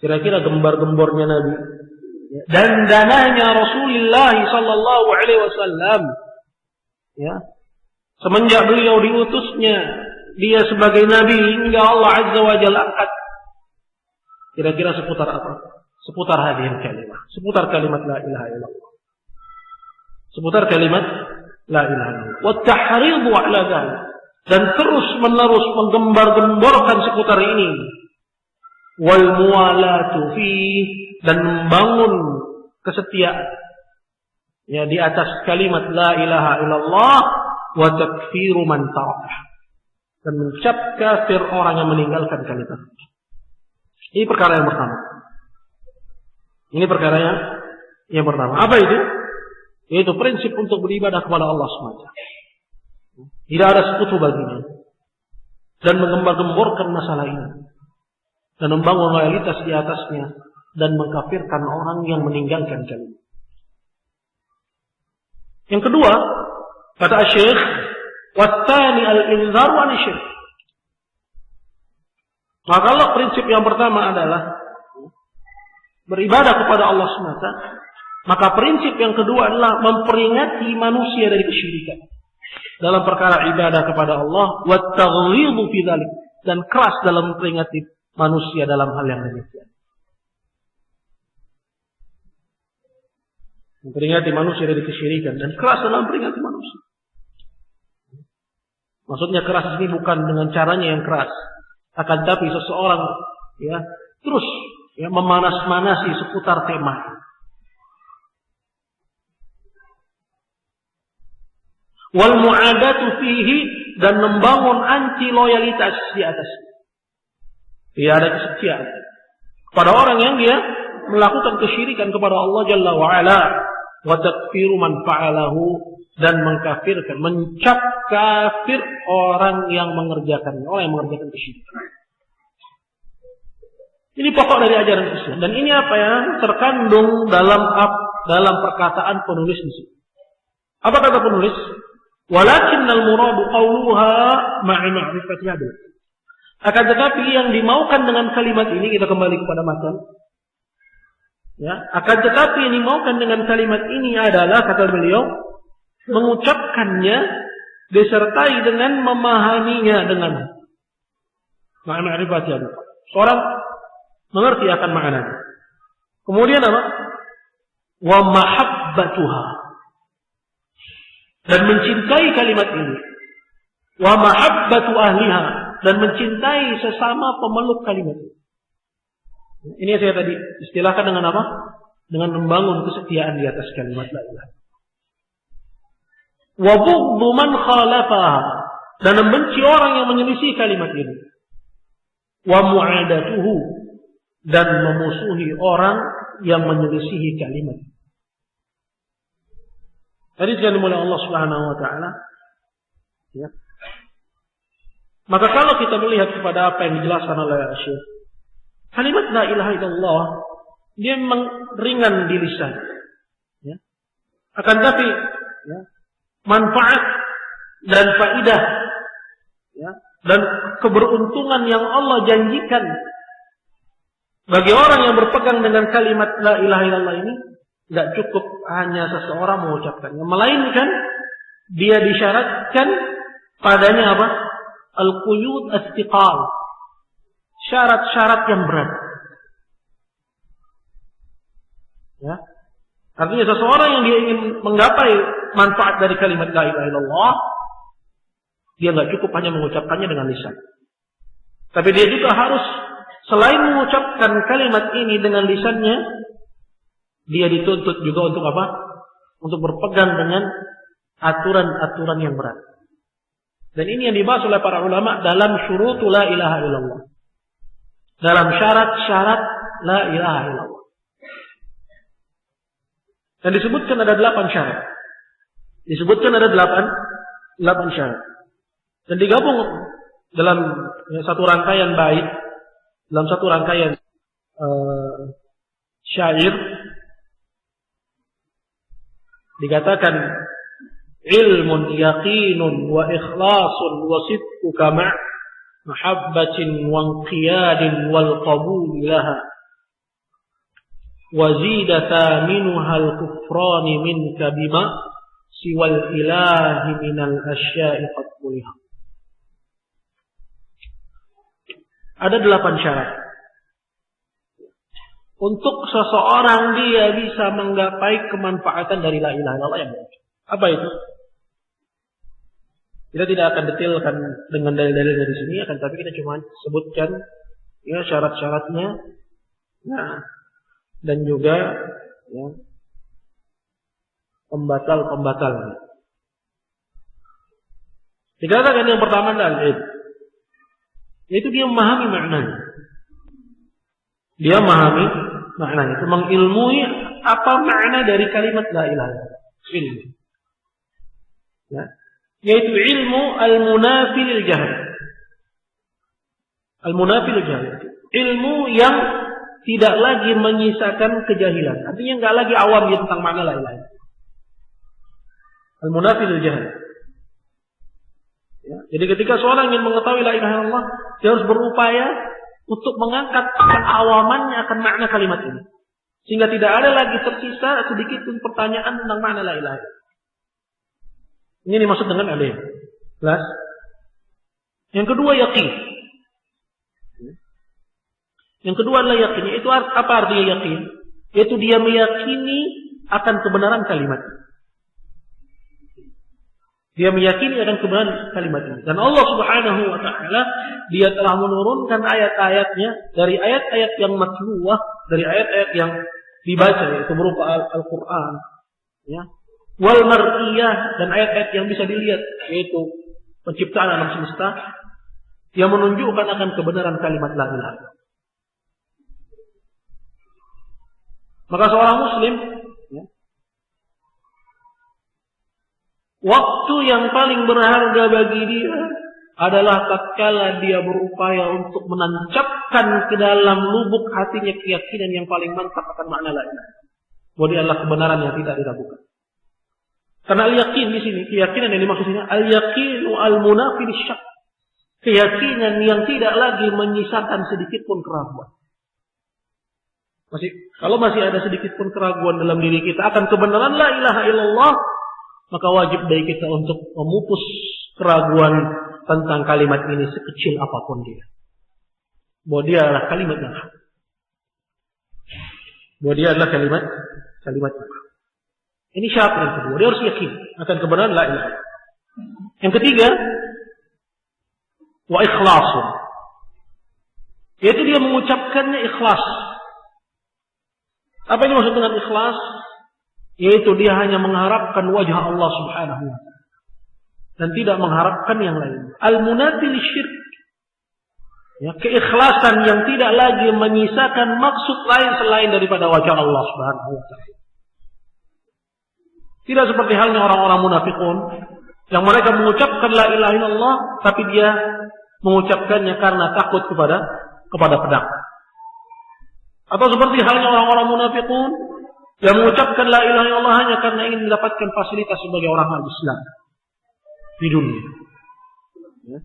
Kira-kira gembar-gembornya Nabi dan dananya Rasulullah sallallahu alaihi wasallam, ya, semenjak beliau diutusnya dia sebagai nabi hingga Allah azza wa jalla angkat, kira-kira seputar apa? Seputar hadhihi kalimat, seputar kalimat la ilaha illallah, seputar kalimat la ilaha illallah. Wa tahridhu ala dzalik, dan terus menerus menggembar-gemborkan seputar ini. Wal muwalatu fi, dan membangun kesetiaan ya di atas kalimat la ilaha illallah, wa takfiru man tarakah, dan mencap kafir orang yang meninggalkan kalimat. Ini perkara yang pertama. Ini perkara yang pertama. Apa itu? Yaitu prinsip untuk beribadah kepada Allah SWT. Tidak ada sekutu baginya. Dan menggembar-gemborkan masalah ini. Dan membangun loyalitas di atasnya. Dan mengkafirkan orang yang meninggalkan kalimat. Yang kedua, kata Syekh, wattani al-inzar wa nisyir. Maka kalau prinsip yang pertama adalah beribadah kepada Allah semata, maka prinsip yang kedua adalah memperingati manusia dari kesyirikan dalam perkara ibadah kepada Allah, wa taghlidhu fi dzalik, dan keras dalam memperingati manusia dalam hal yang demikian. Memperingati manusia dari kesyirikan dan keras dalam memperingati manusia. Maksudnya keras ini bukan dengan caranya yang keras, akan tapi seseorang ya terus ya memanas-manasi seputar tema. Wal mu'adatu fihi, dan membangun anti loyalitas di atas. Tidak ada kesetiaan pada orang yang dia melakukan kesyirikan kepada Allah Jalla wa Ala, wa takfiru man fa'alahu, dan mengkafirkan, mencap kafir orang yang mengerjakannya, orang yang mengerjakan kesyirikan. Ini pokok dari ajaran Islam, dan ini apa yang terkandung dalam perkataan penulis di sini. Apa kata penulis? Walakinnal muradu qauluha ma'a ma'rifati hadis. Akan tetapi yang dimaukan dengan kalimat ini, kita kembali kepada matan. Ya, akan tetapi yang dimaukan dengan kalimat ini adalah, kata beliau, mengucapkannya disertai dengan memahaminya dengan ma'a ma'rifati hadis. Seorang mengerti akan maknanya. Kemudian apa? Wa mahabbatuha, dan mencintai kalimat ini. Wa mahabbatu ahliha, dan mencintai sesama pemeluk kalimat ini. Ini yang saya tadi istilahkan dengan apa? Dengan membangun kesetiaan di atas kalimat la ilaha. Wa bughdhu man khalafaha, dan membenci orang yang menyelisih kalimat ini. Wa mu'adatuhu, dan memusuhi orang yang menyelisihi kalimat. Tadi sekali oleh Allah Subhanahu wa taala. Ya. Maka kalau kita melihat kepada apa yang dijelaskan oleh Syekh, kalimat la ilaha illallah dia memang ringan di lisan. Ya. Akan tapi ya, manfaat dan faidah ya, dan keberuntungan yang Allah janjikan bagi orang yang berpegang dengan kalimat la ilaha illallah ini, tidak cukup hanya seseorang mengucapkannya, melainkan dia disyaratkan padanya apa? Al-quyud as-tiqal, syarat-syarat yang berat. Artinya seseorang yang dia ingin menggapai manfaat dari kalimat la ilaha illallah, dia nggak cukup hanya mengucapkannya dengan lisan. Tapi dia juga harus selain mengucapkan kalimat ini dengan lisannya, dia dituntut juga untuk apa? Untuk berpegang dengan aturan-aturan yang berat. Dan ini yang dibahas oleh para ulama dalam syurutul la ilaha illallah. Dalam syarat-syarat la ilaha illallah. Dan disebutkan ada 8 syarat. Disebutkan ada 8 syarat. Dan digabung dalam satu rangkaian bait, dalam satu rangkaian syair, dikatakan ilmun yaqinun wa ikhlasun wa sidquka ma' mahabbatin wa inqiyadin wal qabul laha wa zida thaminuha al kufrani minka bima siwal ilahi minal asya'i qad kuliha. Ada 8 syarat untuk seseorang dia bisa menggapai kemanfaatan dari la ilaha illallah yang baik. Apa itu? Kita tidak akan detailkan dengan dalil-dalilnya di sini, akan tapi kita cuma sebutkan ya syarat-syaratnya, nah, dan juga ya, pembatal-pembatalnya. Dikatakan yang pertama adalah yaitu dia memahami maknanya. Dia memahami maknanya, itu mengilmui apa makna dari kalimat la ilaha illallah. Ilmu. Ya. Yaitu ilmu al-munafi lil jahl. Al-munafi lil jahl. Ilmu yang tidak lagi menyisakan kejahilan. Artinya enggak lagi awam dia tentang makna la ilaha illallah. Al-munafi lil jahl. Ya. Jadi ketika seorang ingin mengetahui la ilaha illallah, dia harus berupaya untuk mengangkat keawamannya akan makna kalimat ini. Sehingga tidak ada lagi tersisa sedikit pun pertanyaan tentang makna la ilaha illallah. Ini dimaksud dengan alim. Jelas? Yang kedua yakin. Yang kedua adalah yakin. Itu apa artinya yakin? Yaitu dia meyakini akan kebenaran kalimat ini. Dia meyakini akan kebenaran kalimat ini. Dan Allah Subhanahu wa taala dia telah menurunkan ayat-ayatnya dari ayat-ayat yang matluwah, dari ayat-ayat yang dibaca yaitu berupa Al-Qur'an, ya. Wal mar'iyah, dan ayat-ayat yang bisa dilihat yaitu penciptaan alam semesta yang menunjukkan akan kebenaran kalimat la ilaha illallah. Maka seorang muslim ya, waktu yang paling berharga bagi dia adalah tatkala dia berupaya untuk menancapkan ke dalam lubuk hatinya keyakinan yang paling mantap akan makna la ilaha illallah. Bahwa dia adalah kebenaran yang tidak diragukan. Karena al-yakin di sini, keyakinan yang dimaksud ini al-yaqinu al-munafi lisyak. Keyakinan yang tidak lagi menyisakan sedikit pun keraguan. Kalau masih ada sedikit pun keraguan dalam diri kita akan kebenaran la ilaha illallah, maka wajib bagi kita untuk memupus keraguan tentang kalimat ini sekecil apapun dia. Bahwa dia adalah kalimat yang hak. Bahwa dia adalah kalimat yang hak. Ini syarat yang kedua. Dia harus yakin akan kebenaran la ilaha illallah. Yang ketiga, wa ikhlasun. Yaitu dia mengucapkannya ikhlas. Apa yang dimaksud dengan ikhlas? Yaitu dia hanya mengharapkan wajah Allah Subhanahu wa taala dan tidak mengharapkan yang lain. Al-munafi lisyirk. Ya, keikhlasan yang tidak lagi menyisakan maksud lain selain daripada wajah Allah Subhanahu wa taala. Tidak seperti halnya orang-orang munafikun yang mereka mengucapkan la ilaha illallah tapi dia mengucapkannya karena takut kepada pedang. Atau seperti halnya orang-orang munafikun yang mengucapkan la ilaha illallah hanya karena ingin mendapatkan fasilitas sebagai orang Islam di dunia. Ya.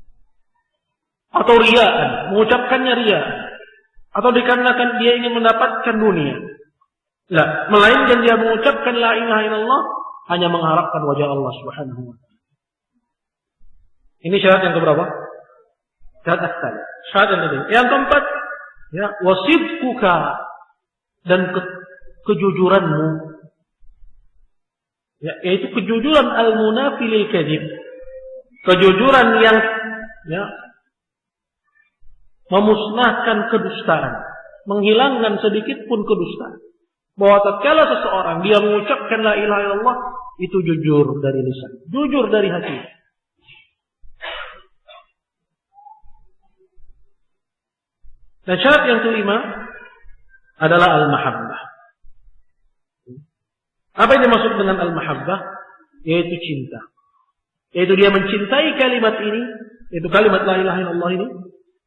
Atau riya'an, mengucapkannya riya. Atau dikarenakan dia ingin mendapatkan dunia. Melainkan dia mengucapkan la ilaha illallah hanya mengharapkan wajah Allah Subhanahu wa taala. Ini syarat yang keberapa? Syarat ketiga. Syarat yang ketiga. Yang keempat, ya, wasidquka, dan kejujuranmu Ya, yaitu kejujuran al-munafi lil kadzib. Kejujuran yang ya, memusnahkan kedustaan, menghilangkan sedikit pun kedustaan. Bahwa tatkala seseorang dia mengucapkan la ilaha illallah, itu jujur dari lisan, jujur dari hati. Dan syarat yang kelima adalah al-mahabbah. Apa yang dimaksud dengan al-mahabbah? Yaitu cinta. Yaitu dia mencintai kalimat ini, yaitu kalimat la ilaha illallah ini,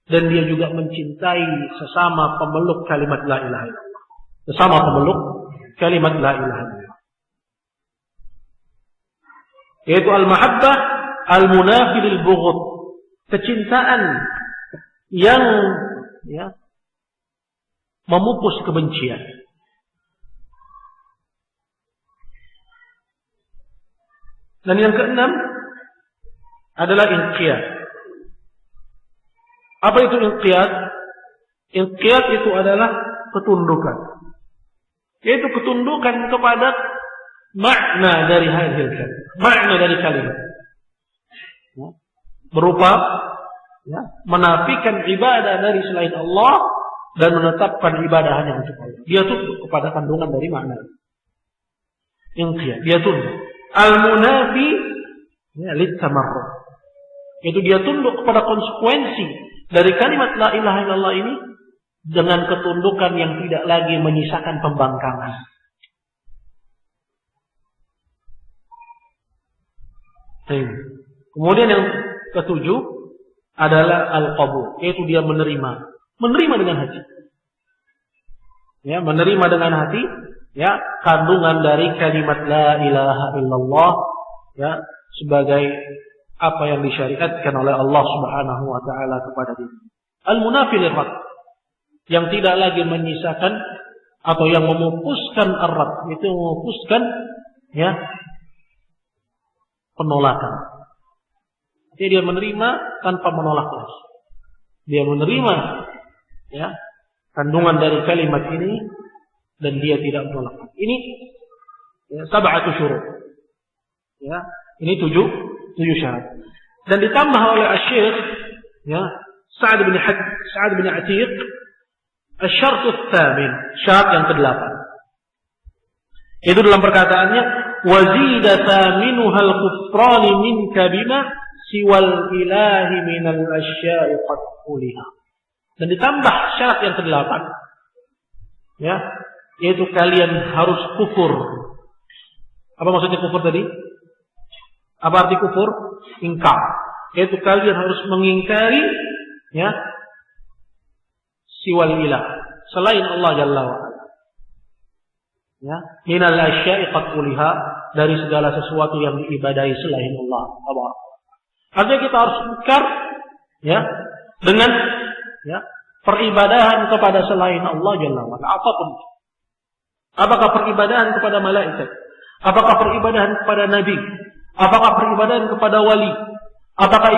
dan dia juga mencintai sesama pemeluk kalimat la ilaha illallah. Sesama pemeluk kalimat la ilaha illallah. Yaitu al-mahabbah al-munafi lil bughd. Kecintaan yang ya, memupus kebencian. Dan yang keenam adalah inqiyad. Apa itu inqiyad? Inqiyad itu adalah ketundukan. Yaitu ketundukan kepada makna dari hadil kalimat. Makna dari kalimat. Berupa ya, menafikan ibadah dari selain Allah dan menetapkan ibadah hanya untuk Allah. Dia tunduk kepada kandungan dari makna. Inqiyad, dia tunduk. Al-munafi ya, lit-tamarrud. Itu dia tunduk kepada konsekuensi dari kalimat la ilaha illallah ini dengan ketundukan yang tidak lagi menyisakan pembangkangan. Kemudian yang ketujuh adalah al-qabul, yaitu dia menerima dengan hati. Ya, menerima dengan hati ya kandungan dari kalimat la ilaha illallah ya sebagai apa yang disyariatkan oleh Allah Subhanahu wa taala kepada diri. Al-munafi lirad, yang tidak lagi menyisakan atau yang memupuskan ar-rad, itu memupuskan ya penolakan. Jadi dia menerima tanpa menolak lagi. Dia menerima ya kandungan dari kalimat ini dan dia tidak menolak. Ini ya, sab'atu syurut. Ya, ini tujuh syarat. Dan ditambah oleh Asy-Syaikh ya Sa'ad bin Atiq asy-syartu ats-tsamin, syarat yang ke-8. Itu dalam perkataannya wazida thaminuha al-kufran minka bima siwal ilahi minal asya'i qad quliha. Dan ditambah syarat yang ke-8 ya, yaitu kalian harus kufur. Apa maksudnya kufur tadi? Apa arti kufur? Ingkar. Yaitu kalian harus mengingkari ya siwal ilah, selain Allah Jalla wa Ala. Ya, minal asya'i qad quliha, dari segala sesuatu yang diibadahi selain Allah. Artinya kita harus ingkar ya dengan ya peribadahan kepada selain Allah Jalla wa Ala, apapun. Apakah peribadahan kepada malaikat? Apakah peribadahan kepada nabi? Apakah peribadahan kepada wali? Apakah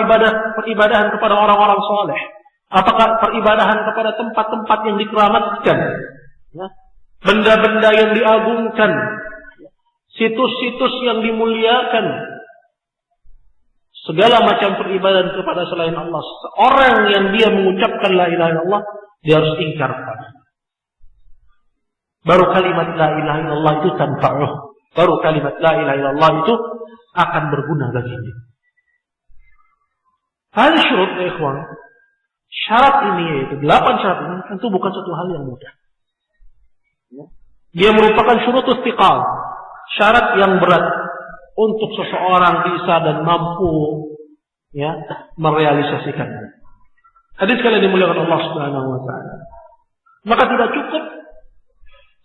peribadahan kepada orang-orang saleh? Apakah peribadahan kepada tempat-tempat yang dikeramatkan? Ya. Benda-benda yang diagungkan, situs-situs yang dimuliakan, segala macam peribadahan kepada selain Allah. Orang yang dia mengucapkan la ilaha illallah, dia harus ingkar kepada. Baru kalimat la ilaha illallah itu tanfa'uh. Baru kalimat la ilaha illallah itu akan berguna baginya. Hal syurut ya ikhwan, syarat ini yaitu 8 syarat ini tentu bukan suatu hal yang mudah. Dia merupakan syurut istiqal, syarat yang berat untuk seseorang bisa dan mampu ya merealisasikannya. Hadis kalian dimuliakan Allah Subhanahu wa taala. Maka tidak cukup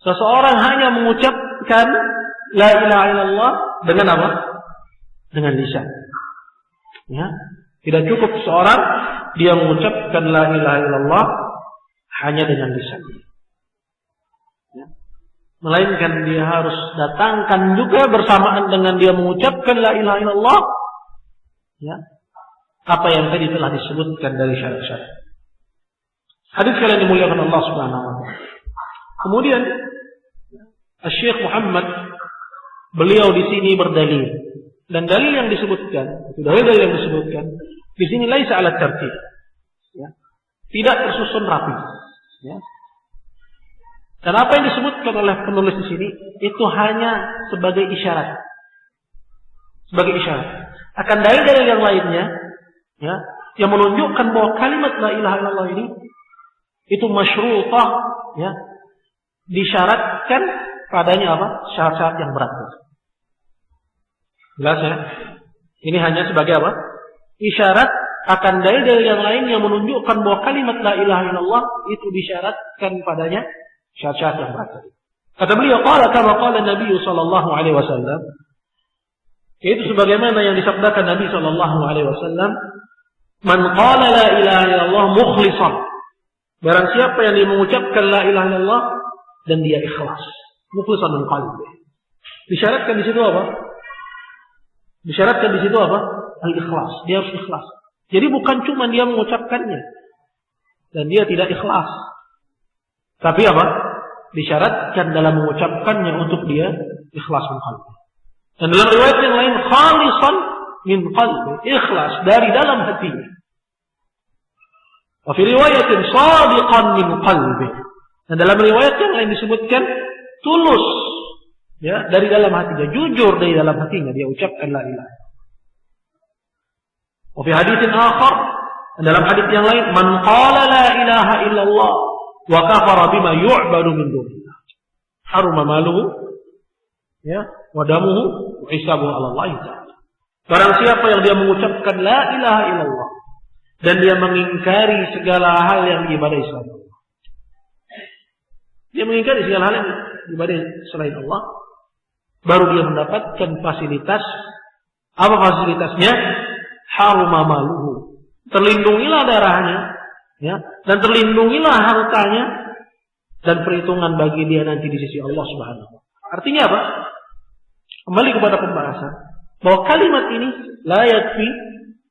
seseorang hanya mengucapkan la ilaha illallah dengan apa? Dengan lisan. Ya, tidak cukup seseorang dia mengucapkan la ilaha illallah hanya dengan lisan. Ya. Melainkan dia harus datangkan juga bersamaan dengan dia mengucapkan la ilaha illallah ya, apa yang tadi telah disebutkan dari syarat-syarat. Hadis kalian dimuliakan Allah Subhanahu wa taala. Kemudian Syekh Muhammad beliau di sini berdalil. Dan dalil yang disebutkan, dalil yang disebutkan di sini laisa ala tartib. Ya. Tidak tersusun rapi. Ya. Dan apa yang disebutkan oleh penulis di sini itu hanya sebagai isyarat. Sebagai isyarat. Akan dalil-dalil yang lainnya, ya, yang menunjukkan bahwa kalimat la ilaha illallah ini itu masyruutah, ya, disyaratkan padanya apa? Syarat-syarat yang berat. Jelas ya? Ini hanya sebagai apa? Isyarat akan dalil-dalil yang lain yang menunjukkan bahwa kalimat la ilaha illallah itu disyaratkan padanya syarat-syarat yang berat. Kata beliau, qala kama qala Nabi sallallahu alaihi wasallam, yaitu sebagaimana yang disabdakan Nabi sallallahu alaihi wasallam, man qala la ilaha illallah mukhlishan. Barang siapa yang dia mengucapkan la ilaha illallah dan dia ikhlas, mukhlishan min qalbi. Disyaratkan di situ apa? Disyaratkan di situ apa? Al-ikhlas. Dia harus ikhlas. Jadi bukan cuma dia mengucapkannya dan dia tidak ikhlas. Tapi apa? Disyaratkan dalam mengucapkannya untuk dia ikhlas min qalbi. Dan dalam riwayat yang lain khalisan min qalbi, ikhlas dari dalam hatinya. Wa fi riwayatin shadiqan min qalbi. Dan dalam riwayat yang lain disebutkan tulus, ya, dari dalam hatinya, jujur dari dalam hatinya dia ucapkan la ilaha. Wa fi haditsin akhar, dalam hadits yang lain, man qala la ilaha illallah wa kafara bima yu'badu min dunillah, haruma maluhu, ya, wa damuhu wa hisabuhu 'ala Allah ta'ala. Barang siapa yang dia mengucapkan la ilaha illallah dan dia mengingkari segala hal yang diibadahi selain Allah. Dia mengingkari segala hal yang diibadahi selain Allah, baru dia mendapatkan fasilitas. Apa fasilitasnya? Haruma maluhu. Terlindungilah darahnya, ya, dan terlindungilah hartanya, dan perhitungan bagi dia nanti di sisi Allah Subhanahu wa ta'ala. Artinya apa? Kembali kepada pembahasan bahwa kalimat ini la yakfi,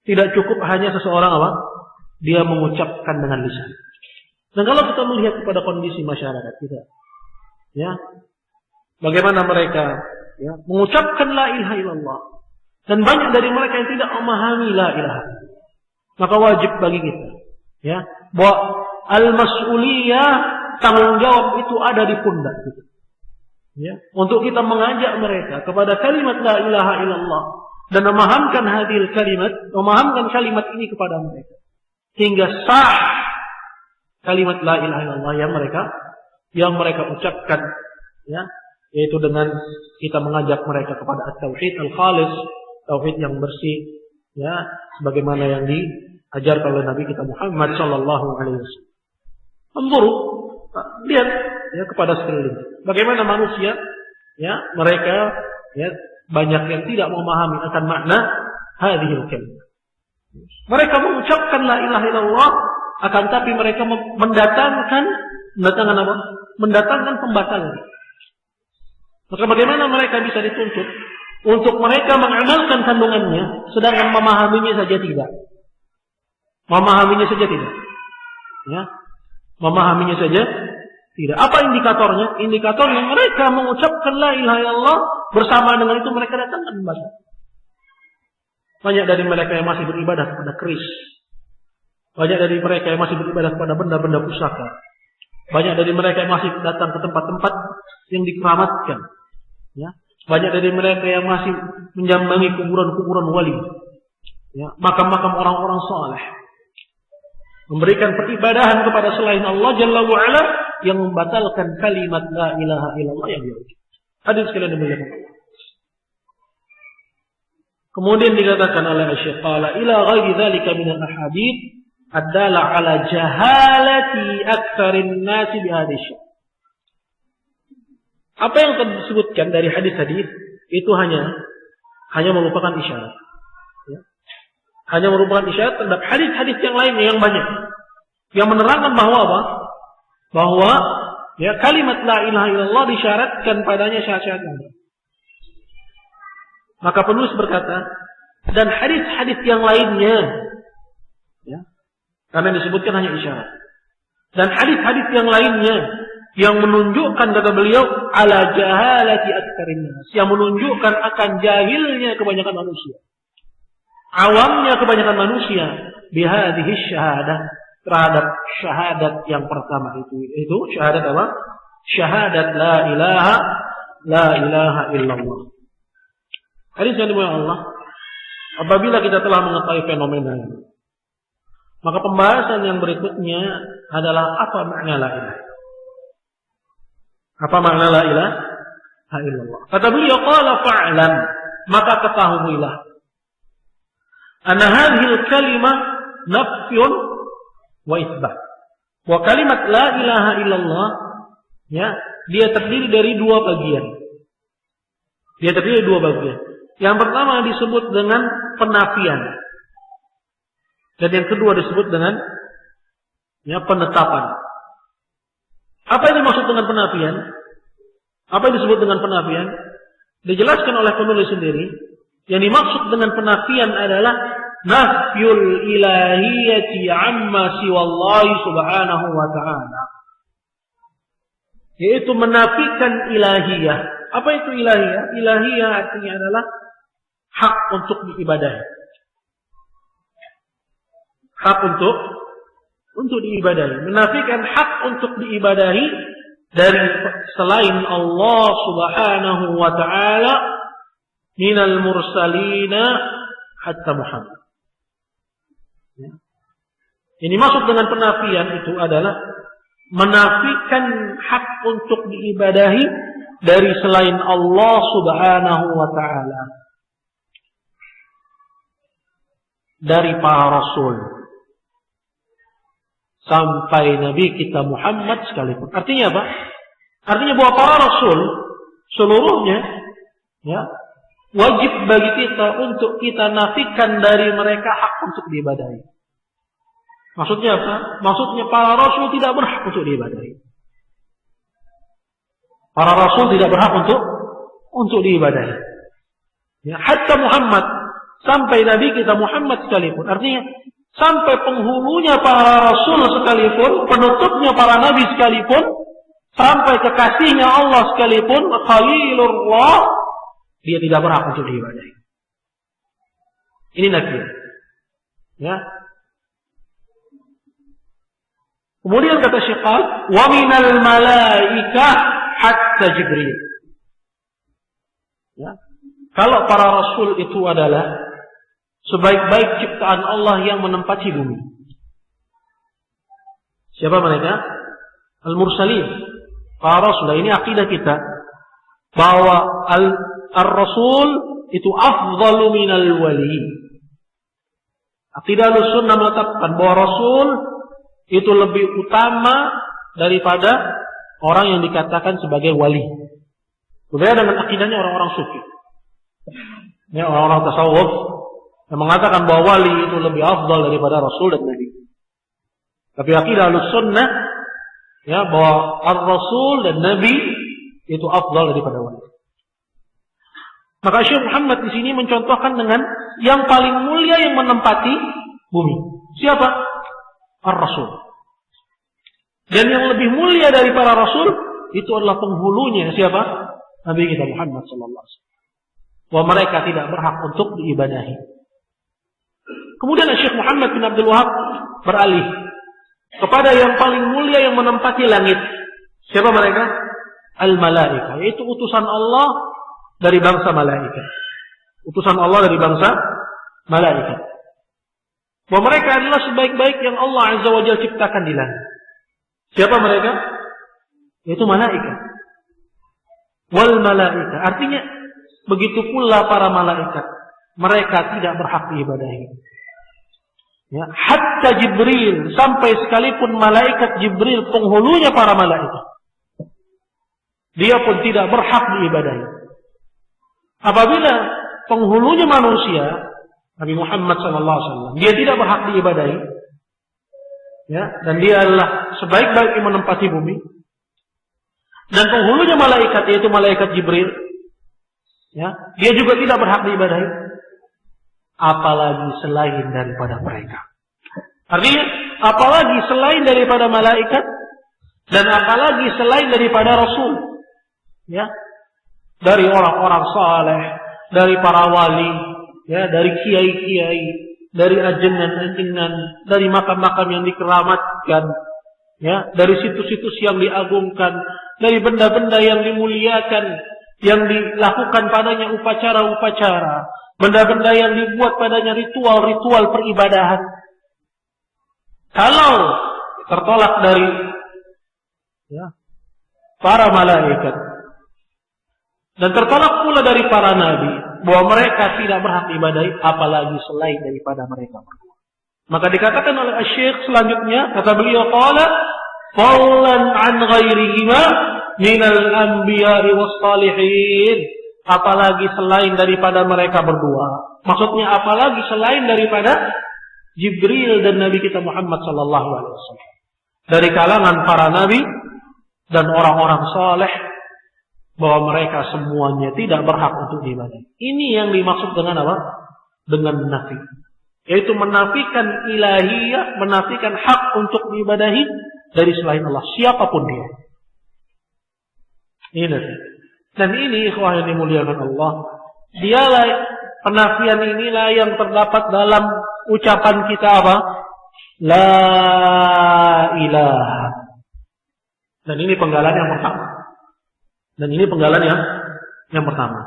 tidak cukup hanya seseorang apa? Dia mengucapkan dengan lisan. Dan kalau kita melihat kepada kondisi masyarakat kita, ya, bagaimana mereka, ya, mengucapkan la ilaha illallah, dan banyak dari mereka yang tidak memahami la ilaha. Maka wajib bagi kita, ya, bahwa al-mas'uliyah, tanggung jawab itu ada di pundak kita, ya, untuk kita mengajak mereka kepada kalimat la ilaha illallah dan memahamkan hadil kalimat, memahamkan kalimat ini kepada mereka hingga sah kalimat la ilaha illallah yang mereka ucapkan, ya, yaitu dengan kita mengajak mereka kepada at-tauhid al-khalis, tauhid yang bersih, ya, sebagaimana yang diajarkan oleh Nabi kita Muhammad sallallahu alaihi wasallam. Anzuru, lihat, ya, kepada sekeliling. Bagaimana manusia, ya, mereka, ya, banyak yang tidak memahami akan makna hadhil kalimah. Mereka mengucapkan la ilaha illallah, akan tapi mereka mendatangkan apa? Mendatangkan pembatalan. Maka bagaimana mereka bisa dituntut untuk mereka mengamalkan kandungannya, sedangkan memahaminya saja tidak? Memahaminya saja tidak. Ya. Memahaminya saja tidak. Apa indikatornya? Indikatornya mereka mengucapkan la ilaha illallah, bersama dengan itu mereka datangkan pembatalan. Banyak dari mereka yang masih beribadah kepada keris. Banyak dari mereka yang masih beribadah kepada benda-benda pusaka. Banyak dari mereka yang masih datang ke tempat-tempat yang dikeramatkan. Ya. Banyak dari mereka yang masih menjambangi kuburan-kuburan wali, ya, makam-makam orang-orang saleh, memberikan peribadahan kepada selain Allah Jalla wa Ala yang membatalkan kalimat la ilaha illallah yang diucapkan. Hadis sekalian dimuliakan Allah. Kemudian dikatakan oleh Syekh qala ila ghairi dzalika min al-ahadits ad-dala ala jahalati aktsarin nasi bi hadis. Apa yang disebutkan dari hadis-hadis itu hanya merupakan isyarat, ya. Hanya merupakan isyarat terhadap hadis-hadis yang lainnya yang banyak yang menerangkan bahwa apa? Bahwa, ya, kalimat la ilaha illallah disyaratkan padanya syarat-syarat yang banyak. Maka penulis berkata, dan hadis-hadis yang lainnya, ya, karena disebutkan hanya isyarat. Dan hadis-hadis yang lainnya yang menunjukkan kata beliau ala jahalati aktsarin nas, yang menunjukkan akan jahilnya kebanyakan manusia, awamnya kebanyakan manusia bihadhihi syahadah, terhadap syahadat yang pertama itu syahadat apa? Syahadat la ilaha illallah. Hadis yang dimuliakan Allah, apabila kita telah mengetahui fenomena ini, maka pembahasan yang berikutnya adalah apa makna la ilaha. Apa makna la ilaha illallah? Kata beliau, qala fa'lam, maka ketahuilah, anna hadhil kalimah nafyun wa itsbat. Wa kalimat la ilaha illallah, ya, dia terdiri dari dua bagian. Yang pertama disebut dengan penafian, dan yang kedua disebut dengan penetapan. Apa yang dimaksud dengan penafian? Apa yang disebut dengan penafian? Dijelaskan oleh penulis sendiri. Yang dimaksud dengan penafian adalah nafyul ilahiyati amma siwallahi subhanahu wa ta'ala, yaitu menafikan ilahiyah. Apa itu ilahiyah? Ilahiyah artinya adalah hak untuk diibadahi. Hak untuk diibadahi. Menafikan hak untuk diibadahi dari selain Allah subhanahu wa ta'ala minal mursalina hatta Muhammad. Ini maksud dengan penafian itu adalah menafikan hak untuk diibadahi dari selain Allah subhanahu wa ta'ala, dari para rasul sampai Nabi kita Muhammad sekalipun. Artinya apa? Artinya bahwa para rasul seluruhnya wajib bagi kita untuk kita nafikan dari mereka hak untuk diibadahi. Maksudnya apa? Maksudnya para rasul tidak berhak untuk diibadahi. Para rasul tidak berhak untuk diibadahi. Ya, hatta Muhammad, sampai Nabi kita Muhammad sekalipun. Artinya sampai penghulunya para rasul sekalipun, penutupnya para nabi sekalipun, sampai kekasihnya Allah sekalipun, Khalilullah, dia tidak berhak untuk diibadahi. Ini nakir. Ya. Kemudian kata Syekh, wa minal malaikah hatta Jibril. Ya. Kalau para rasul itu adalah sebaik-baik ciptaan Allah yang menempati bumi. Siapa mereka? Al-Mursalin. Para rasul. Ini akidah kita, bahwa Ar-Rasul itu afdalu minal wali. Akidah Ahlussunnah menetapkan bahwa Rasul itu lebih utama daripada orang yang dikatakan sebagai wali. Berbeda dengan akidahnya orang-orang sufi. Ya, orang-orang tasawuf yang mengatakan bahwa wali itu lebih afdal daripada Rasul dan Nabi. Tapi akidah Ahlussunnah, ya, bahwa Ar-Rasul dan Nabi itu afdal daripada wali. Maka Syekh Muhammad di sini mencontohkan dengan yang paling mulia yang menempati bumi. Siapa? Ar-Rasul. Dan yang lebih mulia dari para rasul itu adalah penghulunya. Siapa? Nabi kita Muhammad sallallahu alaihi wasallam. Bahwa mereka tidak berhak untuk diibadahi. Kemudian Syekh Muhammad bin Abdul Wahab beralih kepada yang paling mulia yang menempati langit. Siapa mereka? Al-Malaikah, yaitu utusan Allah dari bangsa malaikat. Utusan Allah dari bangsa malaikat. Bahwa mereka adalah sebaik-baik yang Allah Azza wa Jalla ciptakan di langit. Siapa mereka? Yaitu malaikat. Wal malaikah, artinya begitu pula para malaikat. Mereka tidak berhak diibadahi. Ya, hatta Jibril, sampai sekalipun malaikat Jibril penghulunya para malaikat, dia pun tidak berhak diibadahi. Apabila penghulunya manusia, Nabi Muhammad SAW, dia tidak berhak diibadahi, ya, dan dia adalah sebaik-baik yang menempati bumi. Dan penghulunya malaikat, yaitu malaikat Jibril, ya, dia juga tidak berhak diibadahi, apalagi selain daripada mereka. Artinya, apalagi selain daripada malaikat Dan apalagi selain daripada Rasul. Ya. Dari orang-orang saleh, dari para wali, ya, dari kiai-kiai, dari ajengan-ajengan, dari makam-makam yang dikeramatkan, ya, dari situs-situs yang diagungkan, dari benda-benda yang dimuliakan, yang dilakukan padanya upacara-upacara, benda-benda yang dibuat padanya ritual-ritual peribadahan. Kalau tertolak dari, ya, para malaikat dan tertolak pula dari para nabi bahwa mereka tidak berhak ibadahi apalagi selain daripada mereka berdua. Maka dikatakan oleh Syekh selanjutnya, kata beliau, qala fallan an ghairihima minal anbiya'i was salihin, apalagi selain daripada mereka berdua. Maksudnya apalagi selain daripada Jibril dan Nabi kita Muhammad sallallahu alaihi wasallam. Dari kalangan para nabi dan orang-orang saleh, bahwa mereka semuanya tidak berhak untuk diibadahi. Ini yang dimaksud dengan apa? Dengan nafi. Yaitu menafikan ilahiyah, menafikan hak untuk diibadahi dari selain Allah, siapapun dia. Ini nafi. Dan ini ikhwah yang dimuliakan Allah, dialah penafian inilah yang terdapat dalam ucapan kita apa? La ilaha. Dan ini penggalan yang pertama. Dan ini penggalan yang pertama.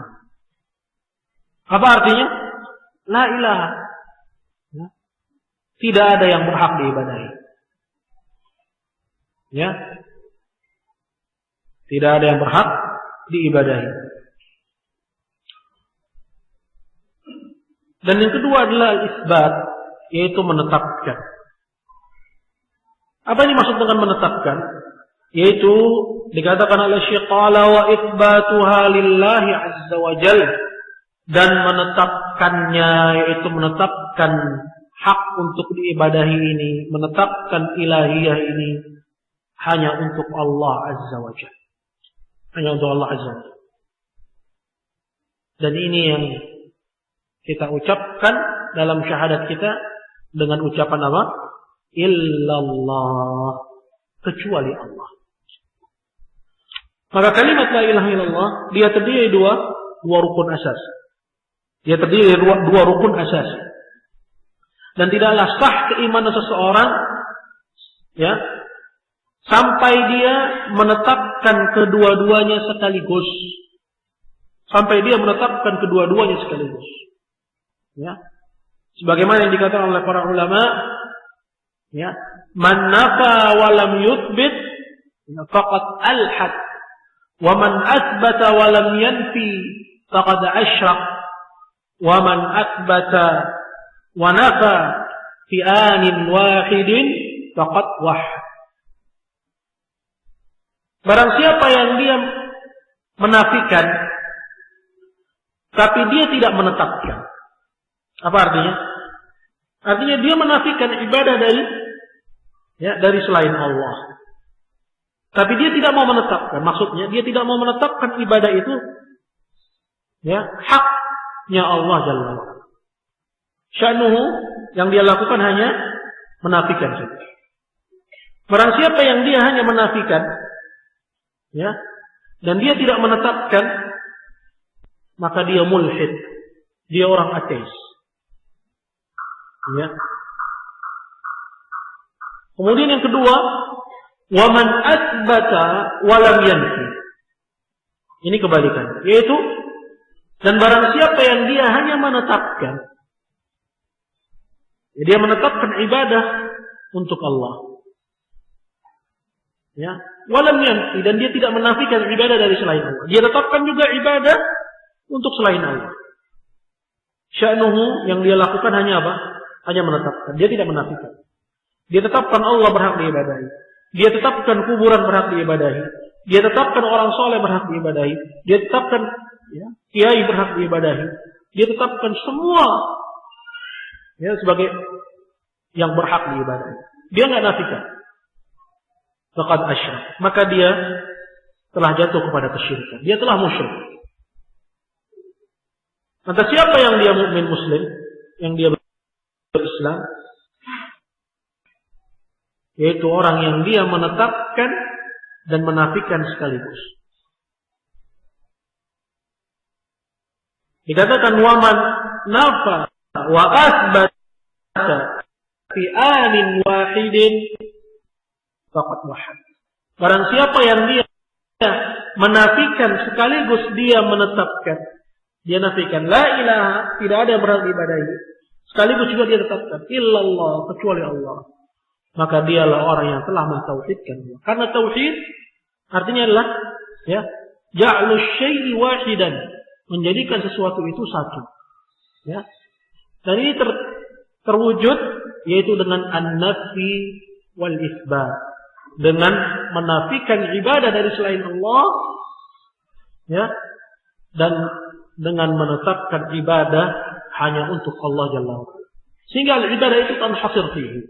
Apa artinya? La ilaha. Ya. Tidak ada yang berhak diibadahi. Ya. Tidak ada yang berhak diibadahi. Dan yang kedua adalah al-isbat, yaitu menetapkan. Apa ini maksud dengan menetapkan? Yaitu dikatakan oleh Syekh qala wa itsbatuha lillahi azza wa jalla, dan menetapkannya, yaitu menetapkan hak untuk diibadahi ini, menetapkan ilahiyah ini hanya untuk Allah azza wa jalla. Hanya untuk Allah azza wa jalla. Dan ini yang kita ucapkan dalam syahadat kita dengan ucapan apa? Illallah, kecuali Allah. Maka kalimat la ilaha illallah dia terdiri dari dua rukun asas. Dia terdiri dari dua rukun asas. Dan tidaklah sah keimanan seseorang, ya, sampai dia menetapkan kedua-duanya sekaligus. Sampai dia menetapkan kedua-duanya sekaligus. Ya. Sebagaimana yang dikatakan oleh para ulama, ya, man nafa wa lam yuthbit faqad alhad. Wa man athbata wa lam yanfi faqad asyrak. Wa man athbata wa nafa fi anin wahidin faqad wahid. Barang siapa yang dia menafikan tapi dia tidak menetapkan. Apa artinya? Artinya dia menafikan ibadah dari selain Allah. Tapi dia tidak mau menetapkan. Maksudnya dia tidak mau menetapkan ibadah itu, ya, haknya Allah Jalla wa'ala. Sya'nuhu, yang dia lakukan hanya menafikan saja. Barang siapa yang dia hanya menafikan, ya, dan dia tidak menetapkan, maka dia mulhid. Dia orang ateis. Ya. Kemudian yang kedua, wa man atsbata wa lam yanfi. Ini kebalikan, yaitu dan barang siapa yang dia hanya menetapkan, dia menetapkan ibadah untuk Allah. Ya, wa lam yanfi, dan dia tidak menafikan ibadah dari selain Allah. Dia tetapkan juga ibadah untuk selain Allah. Sya'nuhu, yang dia lakukan hanya apa? Hanya menetapkan. Dia tidak menafikan. Dia tetapkan Allah berhak diibadahi. Dia tetapkan kuburan berhak diibadahi. Dia tetapkan orang soleh berhak diibadahi. Dia tetapkan, ya, kiai berhak diibadahi. Dia tetapkan semua, ya, sebagai yang berhak diibadahi. Dia nggak nafikan. Faqad asyrak. Maka dia telah jatuh kepada kesyirikan. Dia telah musyrik. Maka siapa yang dia mukmin muslim, yang dia berislam, yaitu orang yang dia menetapkan dan menafikan sekaligus. Dikatakan waman nafa wa asbata fi anin wahidin faqad wahad. Barang siapa yang dia menafikan sekaligus dia menetapkan, dia nafikan la ilaha, tidak ada yang berhak diibadahi, sekaligus juga dia tetapkan illallah, kecuali Allah, maka dialah orang yang telah mentauhidkan Allah. Karena tauhid artinya adalah ja'lus syai'i wahidan, menjadikan sesuatu itu satu. Ya. Dan ini terwujud yaitu dengan an-nafi wal isbat, dengan menafikan ibadah dari selain Allah, ya, dan dengan menetapkan ibadah hanya untuk Allah Jalla wa Ala. Sehingga ibadah itu tanhasir fihi.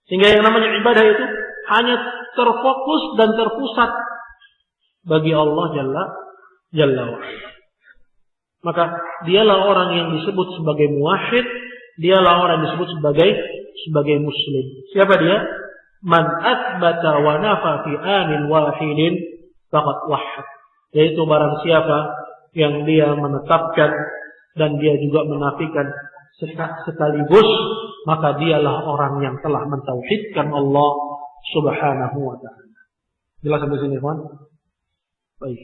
Sehingga yang namanya ibadah itu hanya terfokus dan terpusat bagi Allah Jalla wa Ala. Maka dialah orang yang disebut sebagai muwahhid, dialah orang yang disebut sebagai muslim. Siapa dia? Man athbata wa nafa fi anin wahidin faqad wahhad. Yaitu barang siapa yang dia menetapkan dan dia juga menafikan sekaligus, maka dialah orang yang telah mentauhidkan Allah Subhanahu wa ta'ala. Jelas sampai sini, kawan? Baik.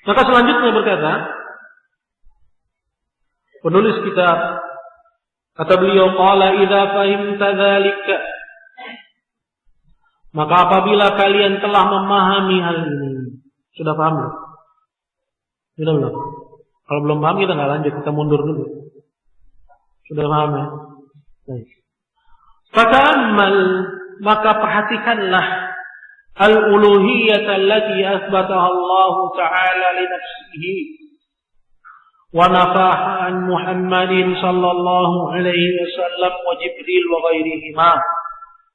Maka selanjutnya berkata penulis kitab, kata beliau, qala idza fahimta dzalika, maka apabila kalian telah memahami hal ini. Sudah paham belum? Sudah belum? Kalau belum paham kita nggak lanjut, kita mundur dulu. Sudah paham ya? Baik. Fata'ammal, maka perhatikanlah al-uluhiyyah allati asbataha Allah Ta'ala li nafsihi wa nafaha an Muhammadin sallallahu alaihi wasallam wa Jibril wa ghairihima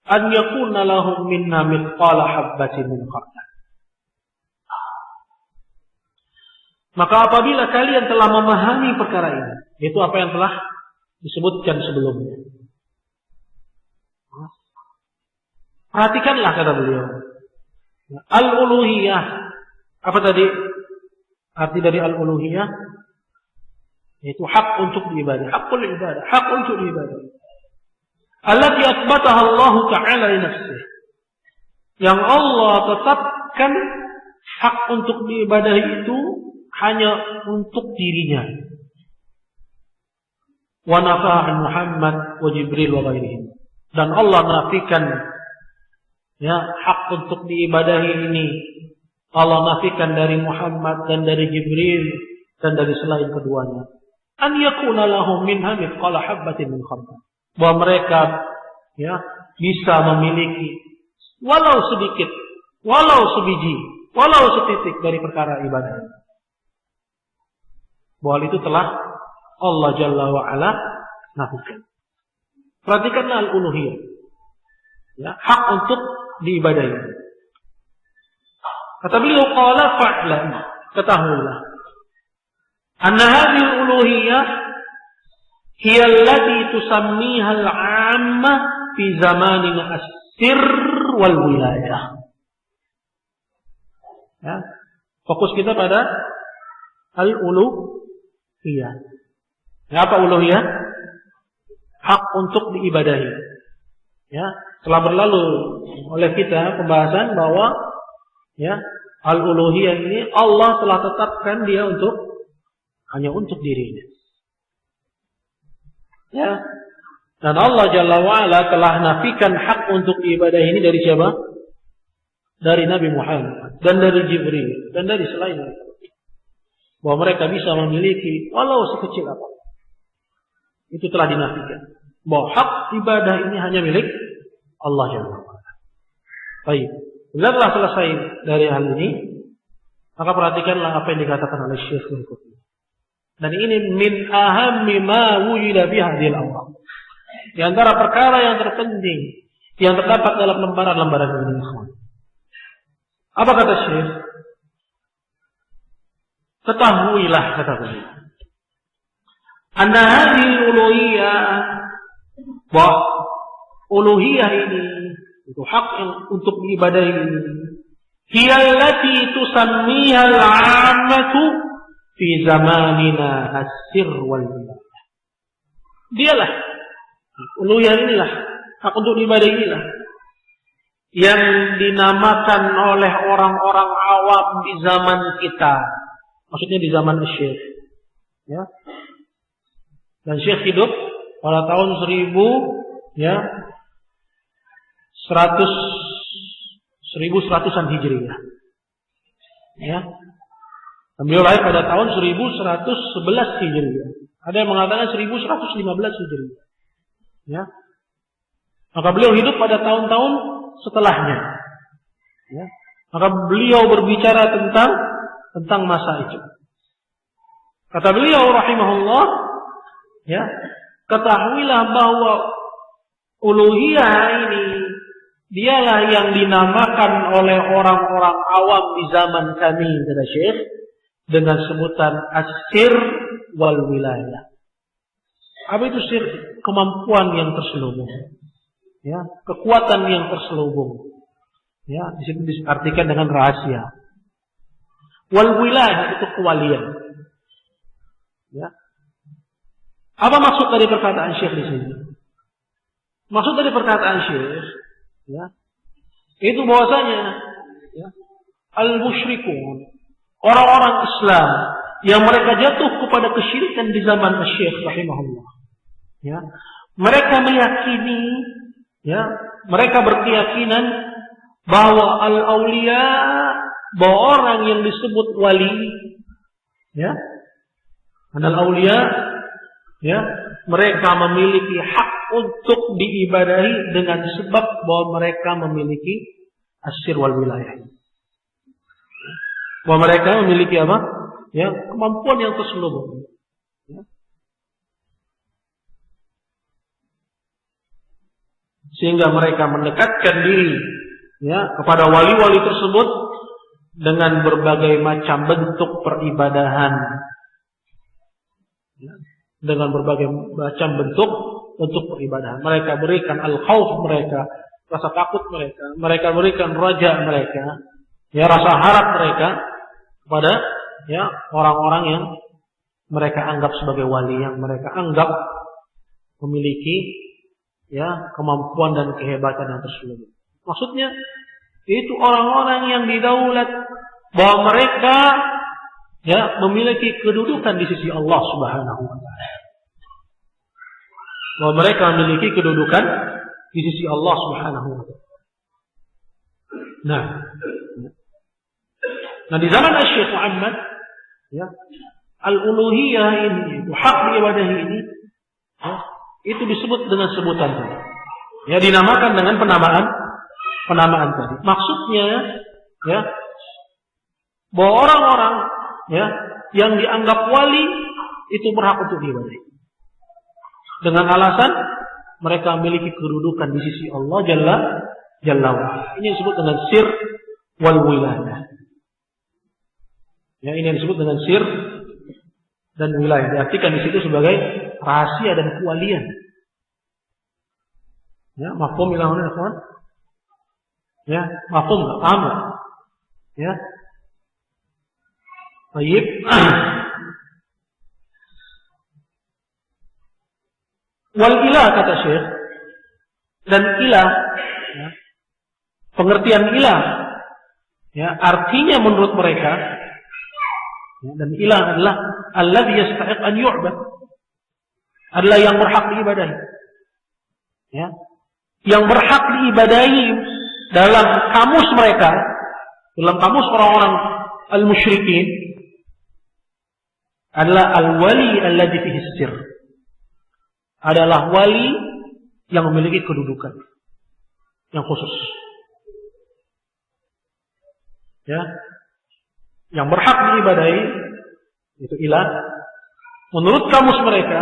an yakuna lahum minna mithqala habbatin min khardal. Maka apabila kalian telah memahami perkara ini, itu apa yang telah disebutkan sebelumnya, perhatikanlah, kata beliau, al-uluhiyah. Apa tadi arti dari al-uluhiyah? Yaitu hak untuk diibadah, hakul ibadah, hak untuk diibadah. Allati asbataha Allah Ta'ala li nafsihi, yang Allah tetapkan hak untuk diibadah itu hanya untuk dirinya. Wa nafa'a Muhammad wa Jibril wa ghairihim, dan Allah nafikan hak untuk diibadahi ini, Allah nafikan dari Muhammad dan dari Jibril dan dari selain keduanya. An yakuna lahum minha mithqala habbatin min khardal, bahwa mereka bisa memiliki walau sedikit, walau sebiji, walau setitik dari perkara ibadah. Bahwa itu telah Allah Jalla wa Ala nafikan. Perhatikanlah al-uluhiyah, hak untuk diibadahi. Kata beliau, qala fa'lam, ketahuilah, anna hadhihi al-uluhiyyah hiya allati tusammiha al-'ammah fi zamanina as-sirr wal wilayah. Fokus kita pada al-uluhiyah. Apa uluhiyah? Hak untuk diibadahi. Telah berlalu oleh kita pembahasan bahwa al-uluhiyah ini Allah telah tetapkan dia hanya untuk dirinya. Dan Allah Jalla wa'ala telah nafikan hak untuk ibadah ini dari siapa? Dari Nabi Muhammad dan dari Jibril dan dari selain mereka, bahwa mereka bisa memiliki walau sekecil apa. Itu telah dinafikan, bahwa hak ibadah ini hanya milik Allah Jalla wa'ala. Baik, bila telah selesai dari hal ini, maka perhatikanlah apa yang dikatakan oleh Syekh berikutnya. Dan ini min ahammi ma wujida fi hadhil awraq, di antara perkara yang terpenting yang terdapat dalam lembaran-lembaran ini. Apa kata Syekh? Ketahuilah, kata beliau, anna hadhil uluhiyah bahwa uluhiyah ini itu hak yang untuk diibadahi ini hiyallati tusammiha al-'ammatu fi zamanina as-sir wal wilayah. Dialah uluhiyah inilah, hak untuk diibadahi inilah yang dinamakan oleh orang-orang awam di zaman kita. Maksudnya di zaman Syekh. Ya. Dan Syekh hidup pada tahun 1100-an Hijriah. Ya. Dan beliau lahir pada tahun 1111 Hijriah. Ada yang mengatakan 1115 Hijriah. Ya. Maka beliau hidup pada tahun-tahun setelahnya. Ya. Maka beliau berbicara tentang masa itu. Kata beliau rahimahullah, ya, ketahuilah bahwa uluhiyah ini dialah yang dinamakan oleh orang-orang awam di zaman kami, kata Syekh, dengan sebutan as-sir wal wilayah. Apa itu sir? Kemampuan yang terselubung. Ya, kekuatan yang terselubung. Ya, di situ diartikan dengan rahasia. Wal wilayah itu kewalian. Ya. Apa maksud dari perkataan Syekh di sini? Maksud dari perkataan Syekh, ya, itu bahwasanya, ya, al-musyrikun, orang-orang Islam yang mereka jatuh kepada kesyirikan di zaman Syekh rahimahullah. Ya, mereka meyakini, ya, mereka berkeyakinan bahwa al-auliya, bahwa orang yang disebut wali, ya, al-auliya, ya, mereka memiliki hak untuk diibadahi dengan sebab bahwa mereka memiliki as-sir wal wilayah. Bahwa mereka memiliki apa? Ya, kemampuan yang terselubung. Ya. Sehingga mereka mendekatkan diri, ya, kepada wali-wali tersebut dengan berbagai macam bentuk peribadahan. Ya. Dengan berbagai macam bentuk untuk peribadahan. Mereka berikan al-khauf mereka, rasa takut mereka. Mereka berikan raja mereka, ya, rasa harap mereka kepada, ya, orang-orang yang mereka anggap sebagai wali, yang mereka anggap memiliki, ya, kemampuan dan kehebatan yang terselubung. Maksudnya itu orang-orang yang didaulat bahwa mereka, ya, memiliki kedudukan di sisi Allah Subhanahu wa taala. Bahwa mereka memiliki kedudukan di sisi Allah Subhanahu wa taala. Nah, di zaman Syekh Muhammad, ya, al-uluhiyah ini, hak diibadahi ini, ya, itu disebut dengan sebutan tadi. Ya, dinamakan dengan penamaan tadi. Maksudnya, ya, bahwa orang-orang, ya, yang dianggap wali itu berhak untuk diibadahi. Dengan alasan mereka memiliki kedudukan di sisi Allah Jalla wa'ala. Ini disebut dengan sir wal wilayah. Ya, ini yang disebut dengan sir dan wilayah. Diartikan di situ sebagai rahasia dan kewalian. Ya, mafhum ilahun ikhwan? Ya, mafhum enggak? Paham enggak? Ya. Baik. Wal ilah, kata Syekh, dan ilah, ya, pengertian ilah, ya, artinya menurut mereka, ya, dan ilah adalah alladzi yastahiq an yu'bad, adalah yang berhak diibadahi, ya, yang berhak diibadahi dalam kamus mereka, dalam kamus orang-orang al-musyrikin, adalah al-wali alladzi fihi sir, adalah wali yang memiliki kedudukan yang khusus. Ya. Yang berhak diibadahi itu ilah. Menurut kamus mereka,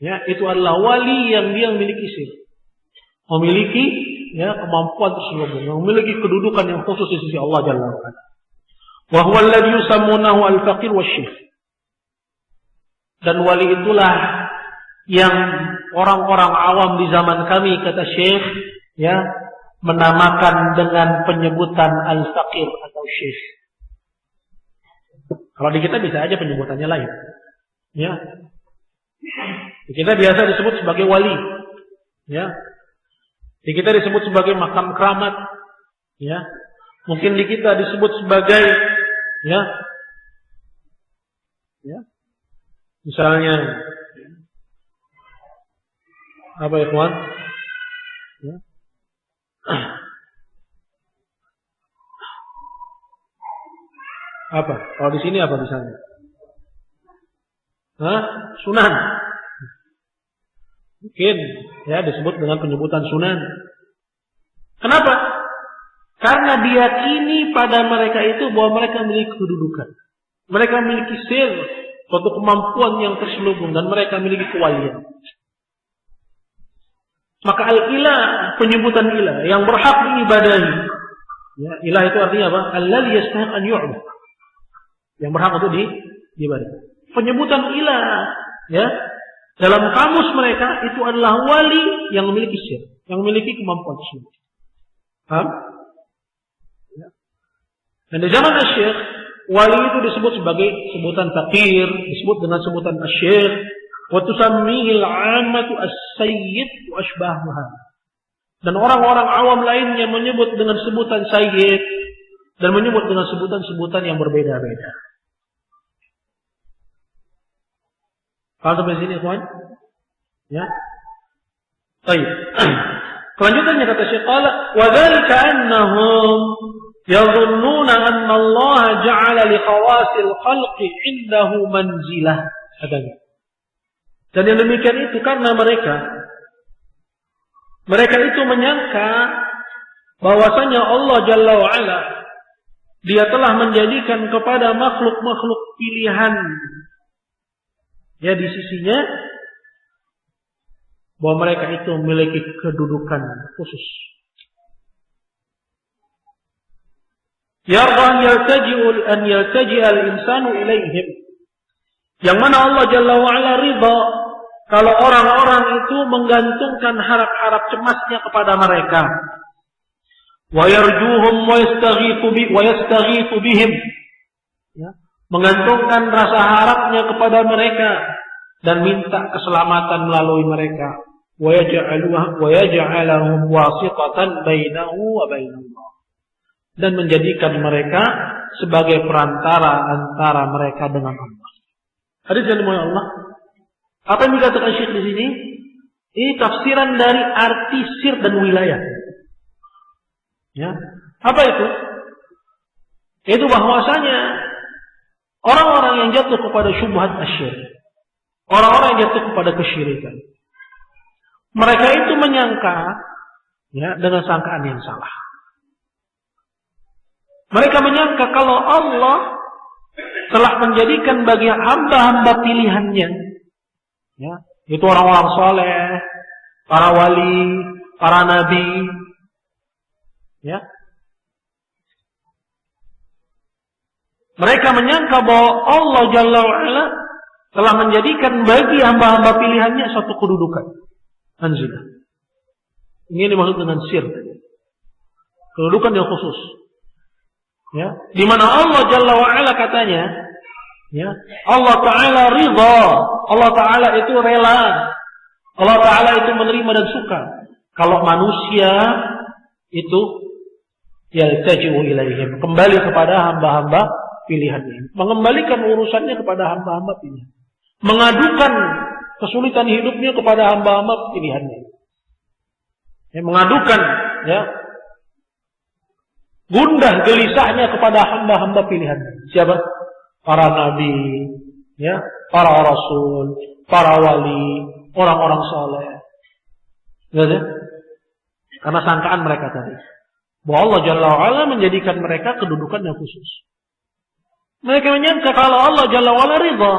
ya, itu adalah wali yang dia memiliki sir. Memiliki, ya, kemampuan tersebut, yang memiliki kedudukan yang khusus di sisi Allah Jalla wa ala. Wa huwa alladhi yusammunahu al-faqir wasyekh. Dan wali itulah yang orang-orang awam di zaman kami, kata Syekh, ya, menamakan dengan penyebutan al-faqir atau syekh. Kalau di kita bisa aja penyebutannya lain. Ya. Di kita biasa disebut sebagai wali. Ya. Di kita disebut sebagai makam keramat. Ya. Mungkin di kita disebut sebagai, ya. Ya. Misalnya apa ya, kawan? Ya. Apa? Kalau di sini apa misalnya? Sunan. Mungkin ya disebut dengan penyebutan sunan. Kenapa? Karena diyakini pada mereka itu bahwa mereka memiliki kedudukan. Mereka memiliki sir, suatu kemampuan yang terselubung, dan mereka memiliki kewalian. Maka al-ilah, penyebutan ilah yang berhak diibadahi. Ya, ilah itu artinya apa? Alladzi yastahiq an yu'bad. Yang berhak untuk diibadahi. Penyebutan ilah, ya, dalam kamus mereka itu adalah wali yang memiliki sir, yang memiliki kemampuan tersebut. Paham? Ya. Dan di zaman Asy-Syaikh, wali itu disebut sebagai sebutan fakir, disebut dengan sebutan Asy-Syaikh, wa tusammihil 'ammatu as-sayyid wa asbahuha. Dan orang-orang awam lainnya menyebut dengan sebutan sayyid dan menyebut dengan sebutan-sebutan yang berbeda-beda. Paham sampai sini, kawan? Ya. Baik. Kelanjutannya kata Syekh qala wa dzalika annahum yadhunnuna anna Allah ja'ala li khawasil khalqi 'indahu manzilah. Katanya. Dan yang demikian itu karena mereka itu menyangka bahwasanya Allah Jalla wa Ala Dia telah menjadikan kepada makhluk-makhluk pilihan ya di sisinya bahwa mereka itu memiliki kedudukan khusus. Yarda an yaltaji'a al-insanu ilaihim. Yang mana Allah Jalla wa Ala ridha kalau orang-orang itu menggantungkan harap-harap cemasnya kepada mereka. Wa yarjuhum wa yastaghithu bihim. Ya, menggantungkan rasa harapnya kepada mereka dan minta keselamatan melalui mereka. Wa yaj'alahum wasitatan bainahu wa bainallah. Dan menjadikan mereka sebagai perantara antara mereka dengan Allah. Hadis yang dimuliakan Allah. Apa yang dikatakan Syekh di sini? Ini tafsiran dari arti sir dan wilayah. Ya, apa itu? Itu bahwasanya orang-orang yang jatuh kepada syubhat asyirik, orang-orang yang jatuh kepada kesyirikan, mereka itu menyangka ya dengan sangkaan yang salah. Mereka menyangka kalau Allah telah menjadikan bagi hamba-hamba pilihannya, ya, itu orang-orang saleh, para wali, para nabi, ya. Mereka menyangka bahwa Allah Jalla wa'ala telah menjadikan bagi hamba-hamba pilihannya suatu kedudukan. Manzilah. Ini dimaksud dengan sir. Kedudukan yang khusus. Ya, di mana Allah Jalla wa'ala katanya, ya, Allah Ta'ala ridha, Allah Ta'ala itu rela, Allah Ta'ala itu menerima dan suka kalau manusia itu yaltaji'u ilaihim, kembali kepada hamba-hamba pilihannya, mengembalikan urusannya kepada hamba-hamba pilihan, mengadukan kesulitan hidupnya kepada hamba-hamba pilihannya, ya, mengadukan ya gundah gelisahnya kepada hamba-hamba pilihannya. Siapa? Para nabi, ya, para rasul, para wali, orang-orang saleh. Ya, karena sangkaan mereka tadi bahwa Allah Jalla wa'ala menjadikan mereka kedudukan yang khusus. Mereka menyangka kalau Allah Jalla wa'ala ridha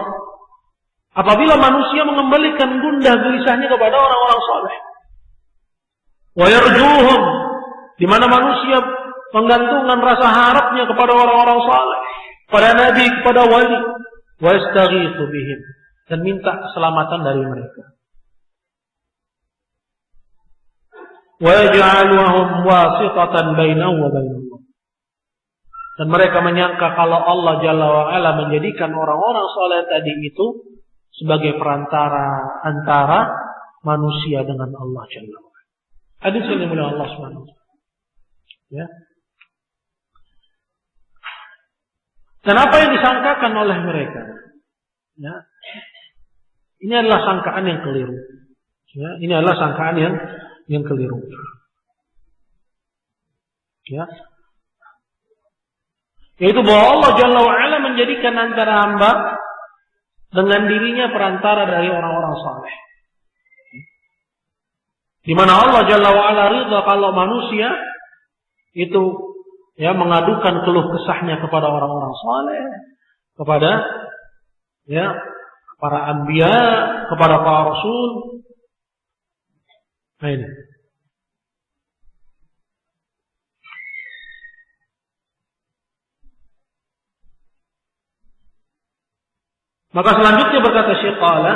apabila manusia mengembalikan gundah gelisahnya kepada orang-orang saleh. Wa yarjuhum, di mana manusia menggantungkan rasa harapnya kepada orang-orang saleh, pada nabi, kepada wali, wa yastaghithu bihim, dan minta keselamatan dari mereka. wa yaj'aluhum wasitatan bainahu wa bainallah. Dan mereka menyangka kalau Allah Jalla wa Ala menjadikan orang-orang saleh tadi itu sebagai perantara antara manusia dengan Allah Jalla wa Ala. Hadis yang dimuliakan Allah Subhanahu wa taala. Ya. Dan apa yang disangkakan oleh mereka? Ya. Ini adalah sangkaan yang keliru. Ya, ini adalah sangkaan yang keliru. Ya. Yaitu bahwa Allah Jalla wa Ala menjadikan antara hamba dengan dirinya perantara dari orang-orang saleh. Di mana Allah Jalla wa Ala ridha kalau manusia itu ya mengadukan keluh kesahnya kepada orang-orang saleh, kepada ya para anbiya, kepada para rasul. Nah ini. Maka selanjutnya berkata Syekh qala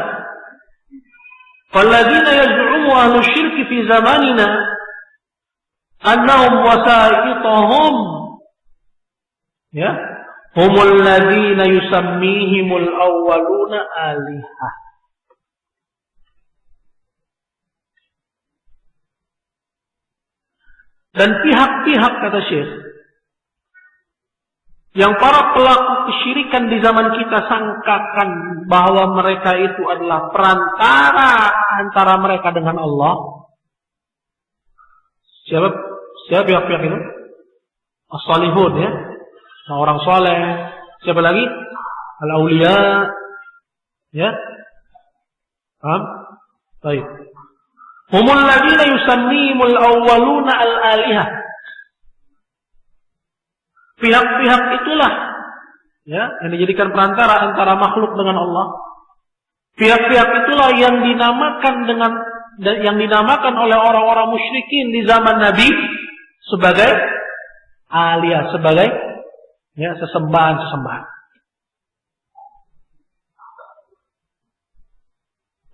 falladzina yaz'umu ahlu syirki fi zamanina annahum wasaitahum ya humul ladzina yusammihimul awwaluna alihah. Dan pihak-pihak kata Syekh yang para pelaku kesyirikan di zaman kita sangkakan bahwa mereka itu adalah perantara antara mereka dengan Allah. Siapa pihak-pihak itu? As-salihun ya. Nah, orang soleh. Siapa lagi? Al-awliya. Ya. Paham? Baik. Humul ladzina yusammihimul awwaluna al-alihah. Pihak-pihak itulah ya yang dijadikan perantara antara makhluk dengan Allah. Pihak-pihak itulah yang dinamakan oleh orang-orang musyrikin di zaman Nabi sebagai aliyah, sebagai ya sesembahan-sesembahan.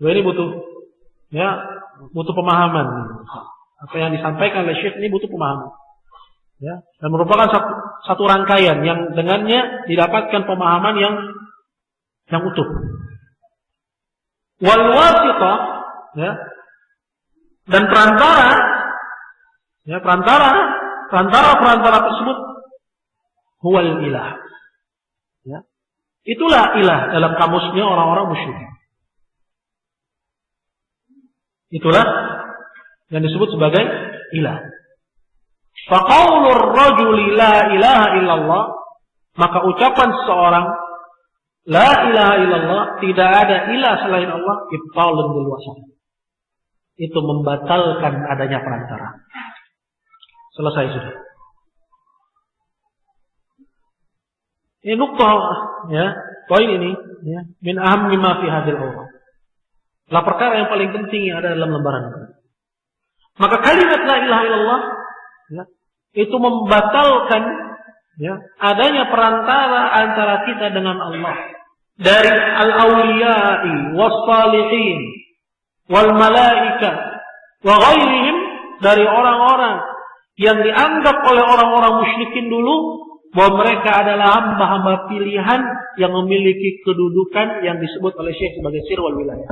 Ini butuh pemahaman. Apa yang disampaikan oleh Syekh ini butuh pemahaman. Ya, dan merupakan satu rangkaian yang dengannya didapatkan pemahaman yang utuh. Wal wasithah ya, dan perantara tersebut huwal ilah. Ya. Itulah ilah dalam kamusnya orang-orang musyrik. Itulah yang disebut sebagai ilah. Faqaulur rajuli la ilaha illallah, maka ucapan seorang la ilaha illallah, tidak ada ilah selain Allah, ibtalun bil wasat. Itu membatalkan adanya perantara. Selesai sudah. Ini nuktah ya, poin ini ya, min ahammi ma fi hadhil awrad. Lah perkara yang paling penting yang ada dalam lembaran ini. Maka kalimat la ilaha illallah ya, itu membatalkan ya, adanya perantara antara kita dengan Allah. Dari al-awliya'i was-salihin wal malaika wa ghairihim, dari orang-orang yang dianggap oleh orang-orang musyrikin dulu bahwa mereka adalah hamba-hamba pilihan yang memiliki kedudukan yang disebut oleh Syekh sebagai sir wal wilayah.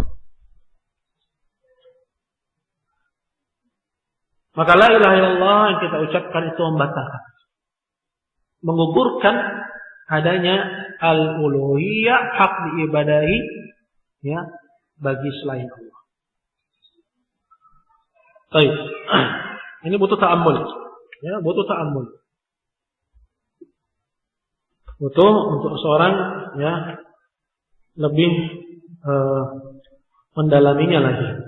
Maka la ilaha illallah yang kita ucapkan itu membatalkan, menggugurkan adanya al-uluhiyah, hak diibadahi ya bagi selain Allah. Baik. Ini butuh ta'ammul. Ya, butuh ta'ammul. Butuh untuk seorang ya lebih mendalaminya lagi.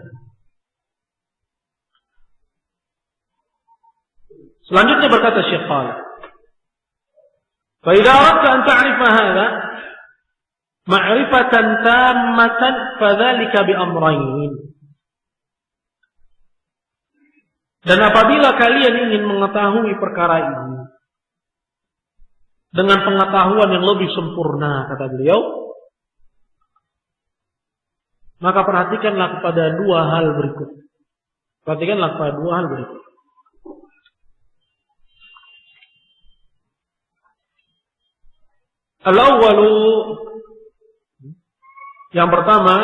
Selanjutnya berkata Syekh qala fa idza aradta an ta'rifa hadha ma'rifatan tammatan fadzalika bi amrayn. Dan apabila kalian ingin mengetahui perkara ini dengan pengetahuan yang lebih sempurna, kata beliau, maka perhatikanlah kepada dua hal berikut. Perhatikanlah pada dua hal berikut. Al-awwalu, yang pertama,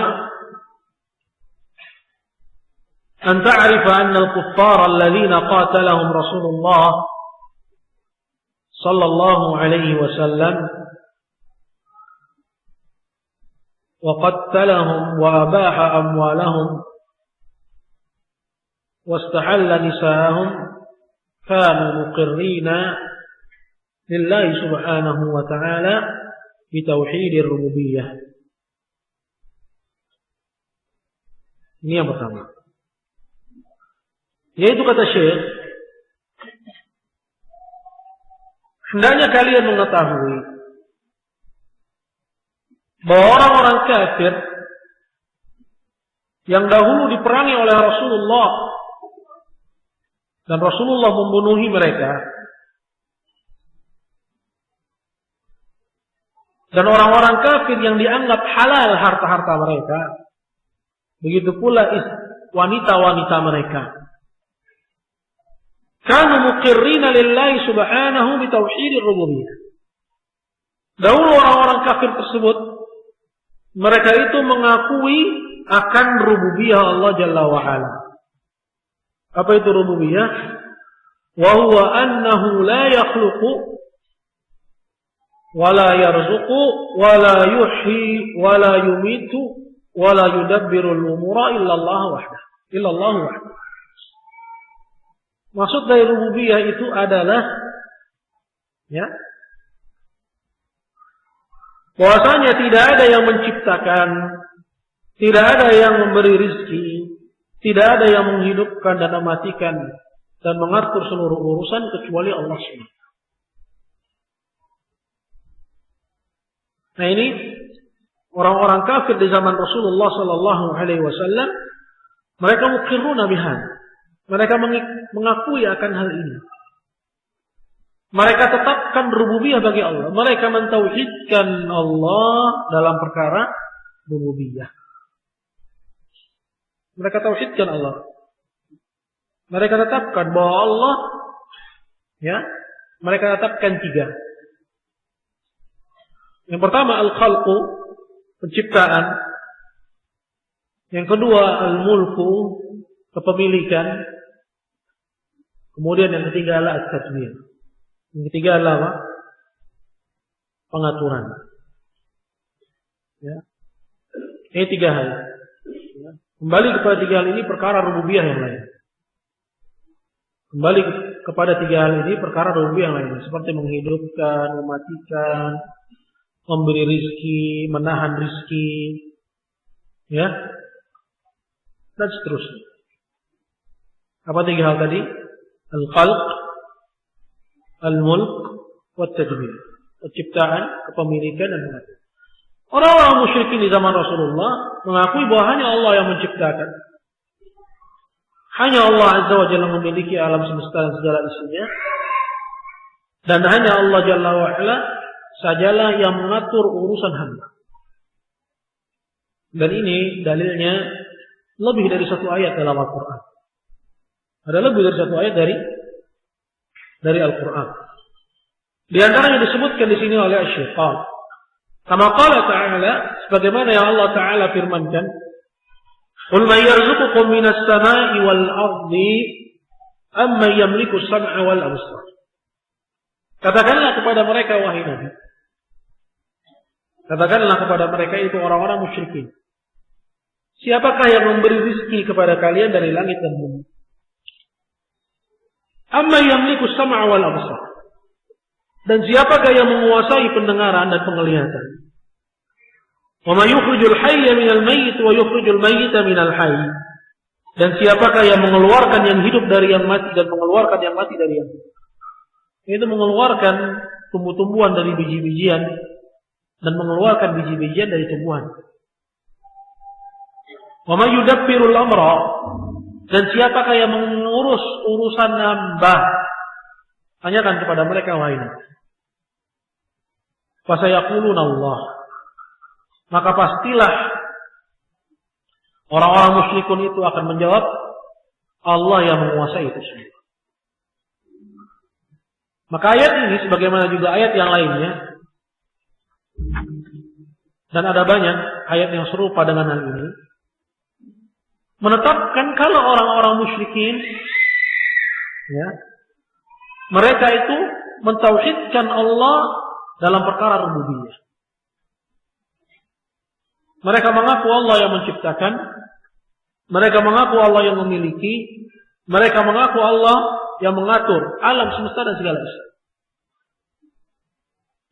an ta'rifa anna al-kuffar alladhina qatalahum Rasulullah sallallahu alaihi wasallam wa qattalahum wa abaha amwalahum wa istahalla nisa'ahum kanu muqirrina lillahi subhanahu wa ta'ala bitauhidir rububiyyah. Ini yang pertama. Yaitu kata Syekh, hendaknya kalian mengetahui bahwa orang-orang kafir yang dahulu diperangi oleh Rasulullah dan Rasulullah membunuhi mereka, dan orang-orang kafir yang dianggap halal harta-harta mereka, begitu pula wanita-wanita mereka, kanu muqirrina lillahi subhanahu bitauhidir rububiyyah. Dahulu orang-orang kafir tersebut, mereka itu mengakui akan rububiyah Allah Jalla wa Ala. Apa itu rububiyah? Wa huwa annahu la yakhluqu wa la yarzuqu wa la yuhyi wa la yumitu wa la yudabbiru al-umura illa Allah wahdahu. Illa Allah wahdahu. Maksud dari rububiyah itu adalah bahwasanya tidak ada yang menciptakan, tidak ada yang memberi rizki, tidak ada yang menghidupkan dan mematikan dan mengatur seluruh urusan kecuali Allah SWT. Nah, ini orang-orang kafir di zaman Rasulullah sallallahu alaihi wasallam, mereka muqirruna biha. Mereka mengakui akan hal ini. Mereka tetapkan rububiyah bagi Allah. Mereka mentauhidkan Allah dalam perkara rububiyah. Mereka tauhidkan Allah. Mereka tetapkan bahwa Allah, mereka tetapkan tiga. Yang pertama al-khalqu, penciptaan. Yang kedua al-mulku, kepemilikan. Kemudian yang ketiga adalah at-tadbir. Yang ketiga adalah pengaturan. Ini tiga hal. Kembali kepada tiga hal ini perkara rububiyah yang lain. Kembali kepada tiga hal ini perkara rububiyah yang lain, seperti menghidupkan, mematikan, memberi rizki, menahan rizki, dan seterusnya. Apa tiga hal tadi? Al-khalq, al-mulk, wat-tadbir. Penciptaan, kepemilikan, dan pengaturan. Orang-orang musyrikin di zaman Rasulullah mengakui bahwa hanya Allah yang menciptakan. Hanya Allah Azza wa Jalla memiliki alam semesta dan segala isinya. Dan hanya Allah Jalla wa Ala sajalah yang mengatur urusan hamba. Dan ini dalilnya lebih dari satu ayat dalam Al-Quran. Ada lebih dari satu ayat dari Al-Quran. Di antaranya disebutkan di sini oleh Asy-Syaikh. Kama qala ta'ala, sebagaimana yang Allah Ta'ala firmankan, "Qul man yarzuqukum minas sama'i wal ardi amman yamliku as-sam'a wal absar." Katakanlah kepada mereka, wahai Nabi. Katakanlah kepada mereka, itu orang-orang musyrikin. Siapakah yang memberi rizki kepada kalian dari langit dan bumi? Amma yamliku as-sam'a wal absar. Dan siapakah yang menguasai pendengaran dan penglihatan? Wa may yukhrijul hayya minal mayyit wa yukhrijul mayyita minal hayy. Dan siapakah yang mengeluarkan yang hidup dari yang mati dan mengeluarkan yang mati dari yang hidup? Itu mengeluarkan tumbuh-tumbuhan dari biji-bijian dan mengeluarkan biji-bijian dari tumbuhan. Wa may yudabbirul amra. Dan siapakah yang mengurus urusan hamba? Tanyakan kepada mereka, wahai Nabi. Fasayaquluna Allah. Maka pastilah orang-orang musyrikun itu akan menjawab, Allah yang menguasai itu semua. Maka ayat ini sebagaimana juga ayat yang lainnya, dan ada banyak ayat yang serupa dengan hal ini, menetapkan kalau orang-orang musyrikin, ya, mereka itu mentauhidkan Allah dalam perkara rububiyah. Mereka mengaku Allah yang menciptakan, mereka mengaku Allah yang memiliki, mereka mengaku Allah yang mengatur alam semesta dan segala isi.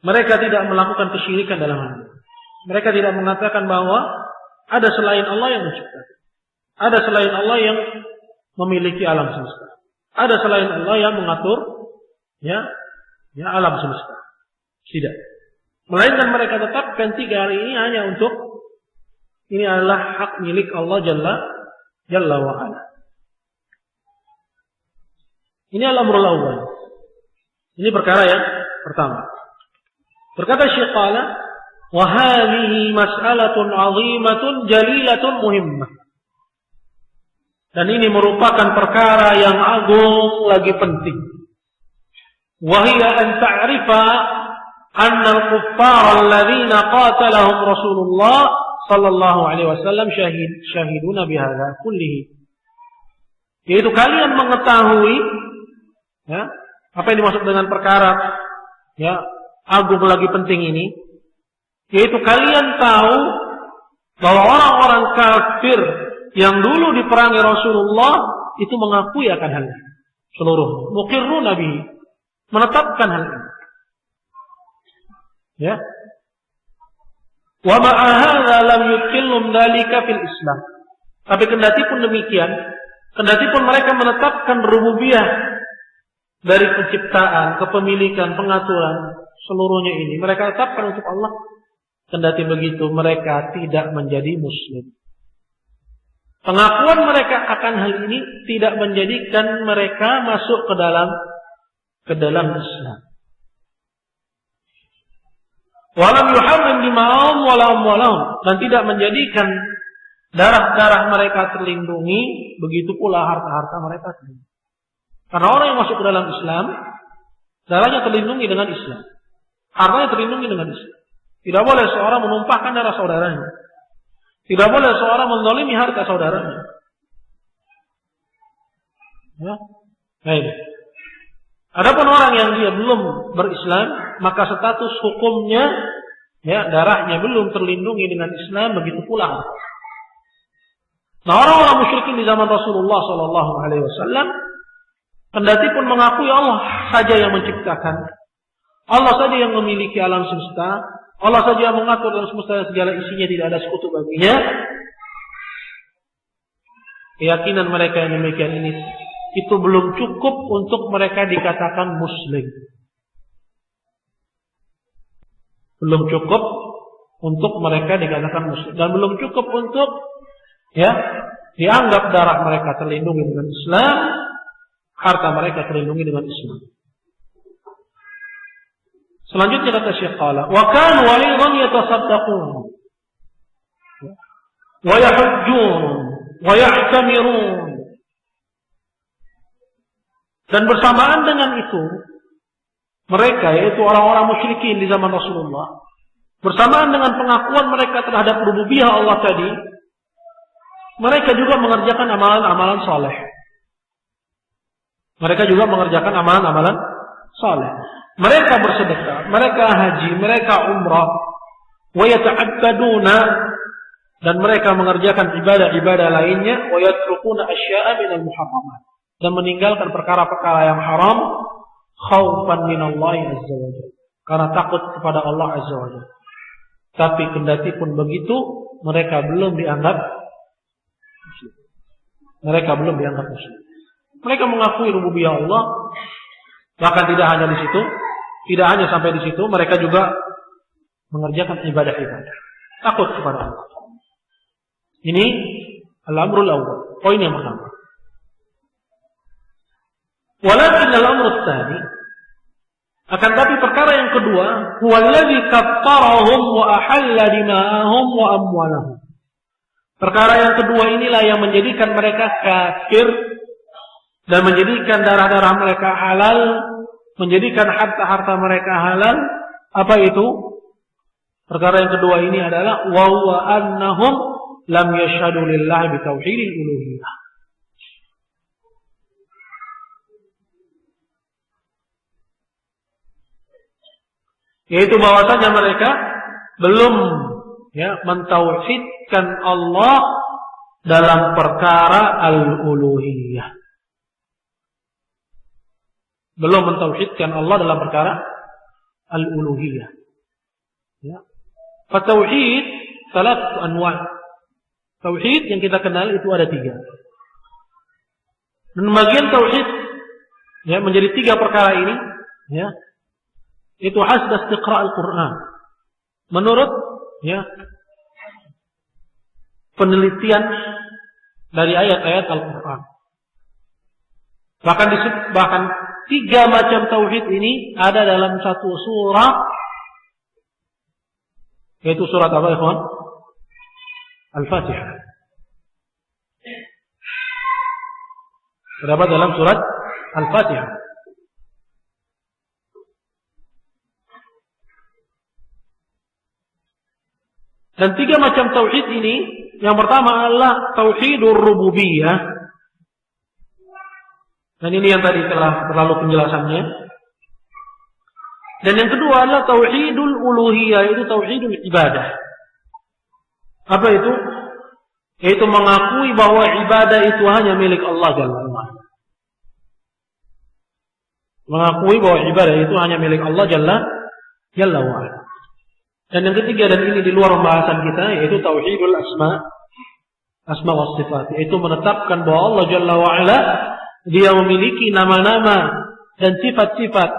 Mereka tidak melakukan kesyirikan dalam hal ini. Mereka tidak mengatakan bahwa ada selain Allah yang menciptakan, ada selain Allah yang memiliki alam semesta, ada selain Allah yang mengatur ya alam semesta. Tidak. Melainkan mereka tetapkan 3 hari ini hanya untuk ini adalah hak milik Allah Jalla wa Ala. Ini al-amrul awwal. Ini perkara yang pertama. Berkata Syekh qala, wa hadhihi mas'alatun 'azimatun jalilatun muhimmah. Dan ini merupakan perkara yang agung lagi penting. Wa hiya an ta'rifa anna al-kuffar alladhina qatalahum Rasulullah sallallahu alaihi wasallam syahiduna bihadza kullihi. Yaitu kalian mengetahui ya, apa yang dimaksud dengan perkara ya agung lagi penting ini, yaitu kalian tahu bahwa orang-orang kafir yang dulu diperangi Rasulullah itu mengakui akan hal ini. Seluruh muqirruna bihi, menetapkan hal ini. Ya. Wa ma'a hadza lam yukillum dzalika fil Islam. Tapi kendati pun demikian, kendati pun mereka menetapkan rububiyah dari penciptaan, kepemilikan, pengaturan seluruhnya ini mereka tetapkan untuk Allah. Kendati begitu mereka tidak menjadi muslim. Pengakuan mereka akan hal ini tidak menjadikan mereka masuk ke dalam Islam. Walam yuharrim dima'ahum wala amwalahum, dan tidak menjadikan darah-darah mereka terlindungi, begitu pula harta-harta mereka terlindungi. Karena orang yang masuk ke dalam Islam, darahnya terlindungi dengan Islam, hartanya terlindungi dengan Islam. Tidak boleh seorang menumpahkan darah saudaranya, tidak boleh seorang menzalimi harta saudaranya. Ya, baik. Adapun orang yang dia belum berislam, maka status hukumnya, ya darahnya belum terlindungi dengan Islam, begitu pula. Nah, orang-orang musyrikin di zaman Rasulullah Sallallahu Alaihi Wasallam, kendati pun mengakui Allah saja yang menciptakan, Allah saja yang memiliki alam semesta, Allah saja yang mengatur alam semesta dan segala isinya, tidak ada sekutu baginya. Keyakinan mereka yang demikian ini itu belum cukup untuk mereka dikatakan muslim. Belum cukup untuk mereka dikatakan muslim, dan belum cukup untuk ya dianggap darah mereka terlindungi dengan Islam, harta mereka terlindungi dengan Islam. Selanjutnya kata Syekh qala, wa kanu aidan yatasaddaqun wa yahujjun wa ya'tamirun. Dan bersamaan dengan itu, mereka yaitu orang-orang musyrikin di zaman Rasulullah, bersamaan dengan pengakuan mereka terhadap rububiyah Allah tadi, mereka juga mengerjakan amalan-amalan saleh. Mereka juga mengerjakan amalan-amalan saleh. Mereka bersedekah, mereka haji, mereka umrah, wa yata'abbaduna, dan mereka mengerjakan ibadah-ibadah lainnya, wa yatrukuna asya'a minal muharramat, dan meninggalkan perkara-perkara yang haram, khaufan minallahi azza wa jalla, karena takut kepada Allah azza wa jalla. Tapi kendati pun begitu, mereka belum dianggap muslim. Mereka belum dianggap muslim. Mereka mengakui rububiyah Allah, bahkan tidak hanya di situ, tidak hanya sampai di situ, mereka juga mengerjakan ibadah-ibadah, takut kepada Allah. Ini al-amrul awwal, poin yang pertama. Walakin al-amrul tsani, akan tapi perkara yang kedua, huwallazi kaffarahum wa ahalla dima'ahum wa amwalahum. Perkara yang kedua inilah yang menjadikan mereka kafir dan menjadikan darah-darah mereka halal, menjadikan harta-harta mereka halal. Apa itu? Perkara yang kedua ini adalah wa huwa annahum lam yashhadu lillahi bitauhidil uluhiyah. Yaitu bahwasanya mereka belum mentauhidkan Allah dalam perkara al-uluhiyah. Belum mentauhidkan Allah dalam perkara al-uluhiyah. Ya. Fatauhid salat anwa'. Tauhid yang kita kenal itu ada 3. Dan bagian tauhid menjadi 3 perkara ini itu hasb istiqra' al-Qur'an. Menurut penelitian dari ayat-ayat Al-Qur'an. Bahkan 3 macam tauhid ini ada dalam satu surah, yaitu surat apa, ikhwan? Al-Fatihah. Terdapat dalam surat Al-Fatihah. Dan 3 macam tauhid ini, yang pertama adalah tauhidur rububiyah. Dan ini yang tadi telah berlalu penjelasannya. Dan yang kedua adalah tauhidul uluhiyah, itu tauhidul ibadah. Apa itu? Yaitu mengakui bahwa ibadah itu hanya milik Allah Jalla wa'ala. Mengakui bahwa ibadah itu hanya milik Allah Jalla wa'ala. Dan yang ketiga, dan ini di luar pembahasan kita, yaitu tauhidul asma wa sifat, yaitu menetapkan bahwa Allah Jalla wa'ala Dia memiliki nama-nama dan sifat-sifat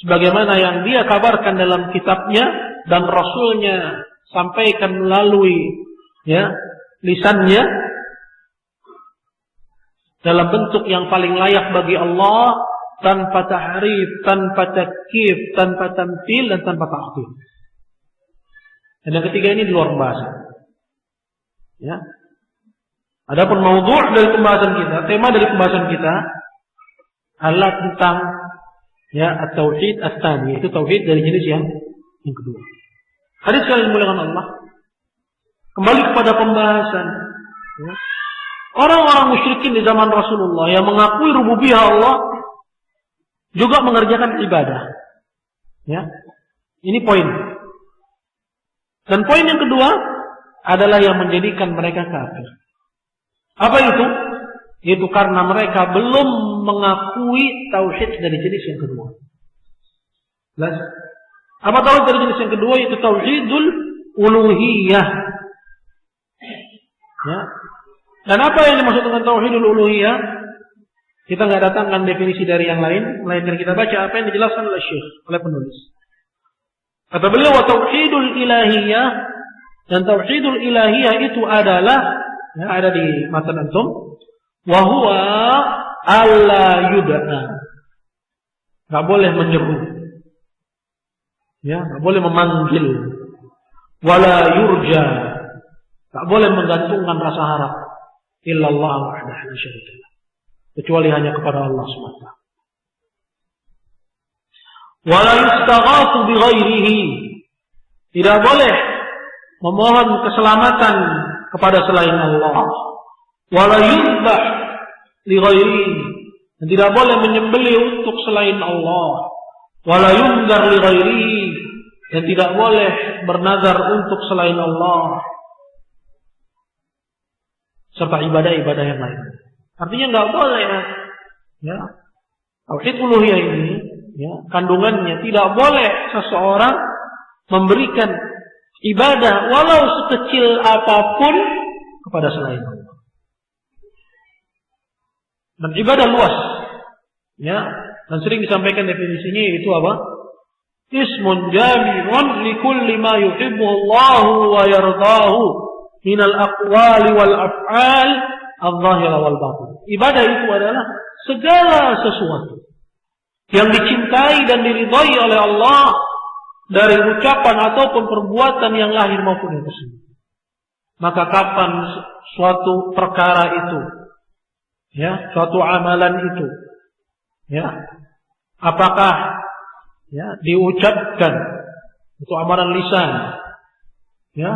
sebagaimana yang Dia kabarkan dalam kitabnya dan Rasulnya sampaikan melalui lisannya dalam bentuk yang paling layak bagi Allah, tanpa tahrif, tanpa takyif, tanpa tamthil, dan tanpa ta'til. Dan yang ketiga ini di luar pembahasan. Adapun maudhu' dari pembahasan kita, tema dari pembahasan kita adalah tentang at-tauhid ats-tsani, itu tauhid dari jenis yang kedua. Hadis sekalian dimuliakan Allah. Kembali kepada pembahasan orang-orang musyrikin di zaman Rasulullah yang mengakui rububiyah Allah juga mengerjakan ibadah. Ini poin. Dan poin yang kedua adalah yang menjadikan mereka kafir. Apa itu? Itu karena mereka belum mengakui tauhid dari jenis yang kedua. Jelas? Apa tauhid dari jenis yang kedua? Itu tauhidul uluhiyah. Dan apa yang dimaksud dengan tauhidul uluhiyah? Kita nggak datangkan definisi dari yang lain, melainkan kita baca apa yang dijelaskan oleh Syekh, oleh penulis. Kata beliau, wa tauhidul ilahiyah, dan tauhidul ilahiyah itu adalah ada di matan antum, wa huwa alla yud'a. Enggak boleh menyeru. Enggak boleh memanggil. Wala yurja. Enggak boleh menggantungkan rasa harap illallah wahdahu la syarika lah. Kecuali hanya kepada Allah semata. Wala yustaghatsu bighairihi. Tidak boleh memohon keselamatan kepada selain Allah. Wala yuzbah li ghairihi, dan tidak boleh menyembelih untuk selain Allah. Wala yunzar li ghairihi, dan tidak boleh bernazar untuk selain Allah. Serta ibadah-ibadah yang lain. Artinya enggak boleh tauhid uluhiyah ini kandungannya tidak boleh seseorang memberikan ibadah walau sekecil apapun kepada selain Allah. Dan ibadah luas. Dan sering disampaikan definisinya itu apa? Ismun jami'un li kulli ma yuhibbu Allah wa yardahu minal aqwali wal af'al adh-dhahira wal batin. Ibadah itu adalah segala sesuatu yang dicintai dan diridhai oleh Allah dari ucapan ataupun perbuatan yang lahir maupun yang tersembunyi. Maka kapan suatu perkara itu ya, suatu amalan itu, ya, apakah ya diucapkan itu amalan lisan, ya,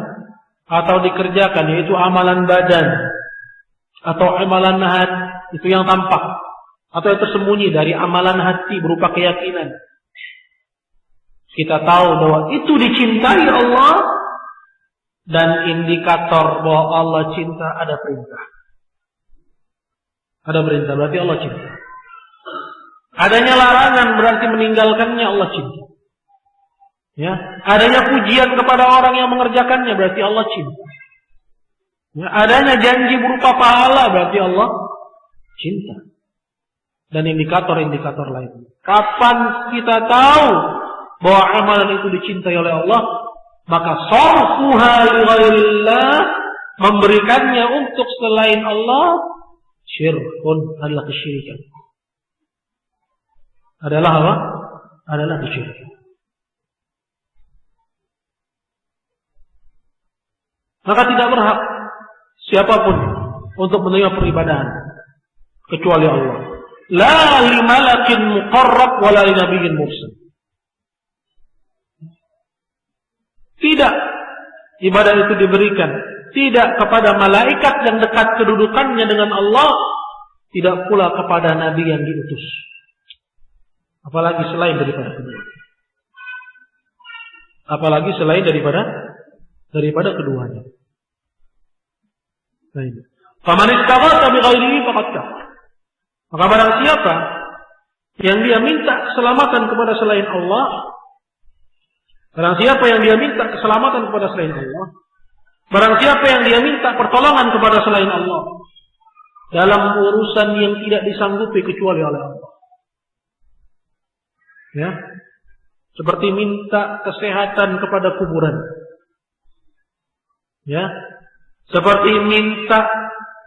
atau dikerjakan yaitu amalan badan, atau amalan hati itu yang tampak, atau yang tersembunyi dari amalan hati berupa keyakinan. Kita tahu bahwa itu dicintai Allah, dan indikator bahwa Allah cinta ada perintah. Ada perintah berarti Allah cinta. Adanya larangan berarti meninggalkannya Allah cinta. Ya, adanya pujian kepada orang yang mengerjakannya berarti Allah cinta. Ya, adanya janji berupa pahala berarti Allah cinta. Dan indikator-indikator lain. Kapan kita tahu bahwa amalan itu dicintai oleh Allah? Maka sarfuha li ghairillah, memberikannya untuk selain Allah, syirkun, adalah kesyirikan. Adalah apa? Adalah kesyirikan. Maka tidak berhak siapapun untuk menerima peribadahan kecuali Allah. La li malakin muqarrab wa la li nabiyyin mursal. Tidak ibadah itu diberikan tidak kepada malaikat yang dekat kedudukannya dengan Allah, tidak pula kepada nabi yang diutus, apalagi selain daripada kedua. Apalagi selain daripada keduanya. Baik. Faman istaghatha bi ghairihi faqad kafar. Maka barang siapa yang dia minta keselamatan kepada selain Allah, barang siapa yang dia minta keselamatan kepada selain Allah, barang siapa yang dia minta pertolongan kepada selain Allah dalam urusan yang tidak disanggupi kecuali oleh Allah, ya, seperti minta kesehatan kepada kuburan, ya, seperti minta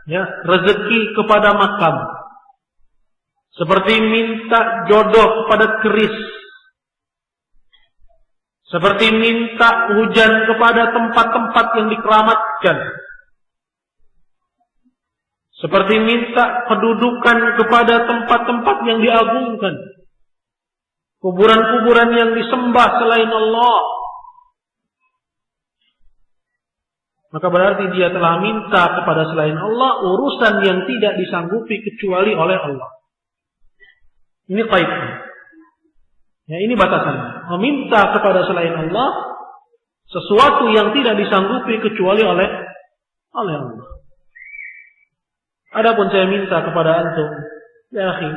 ya rezeki kepada makam, seperti minta jodoh kepada keris, seperti minta hujan kepada tempat-tempat yang dikeramatkan, seperti minta kedudukan kepada tempat-tempat yang diagungkan, kuburan-kuburan yang disembah selain Allah, maka berarti dia telah minta kepada selain Allah urusan yang tidak disanggupi kecuali oleh Allah. Ini qaidnya. Ya, ini batasannya. Meminta kepada selain Allah sesuatu yang tidak disanggupi kecuali oleh Allah. Adapun saya minta kepada antum, ya akhi,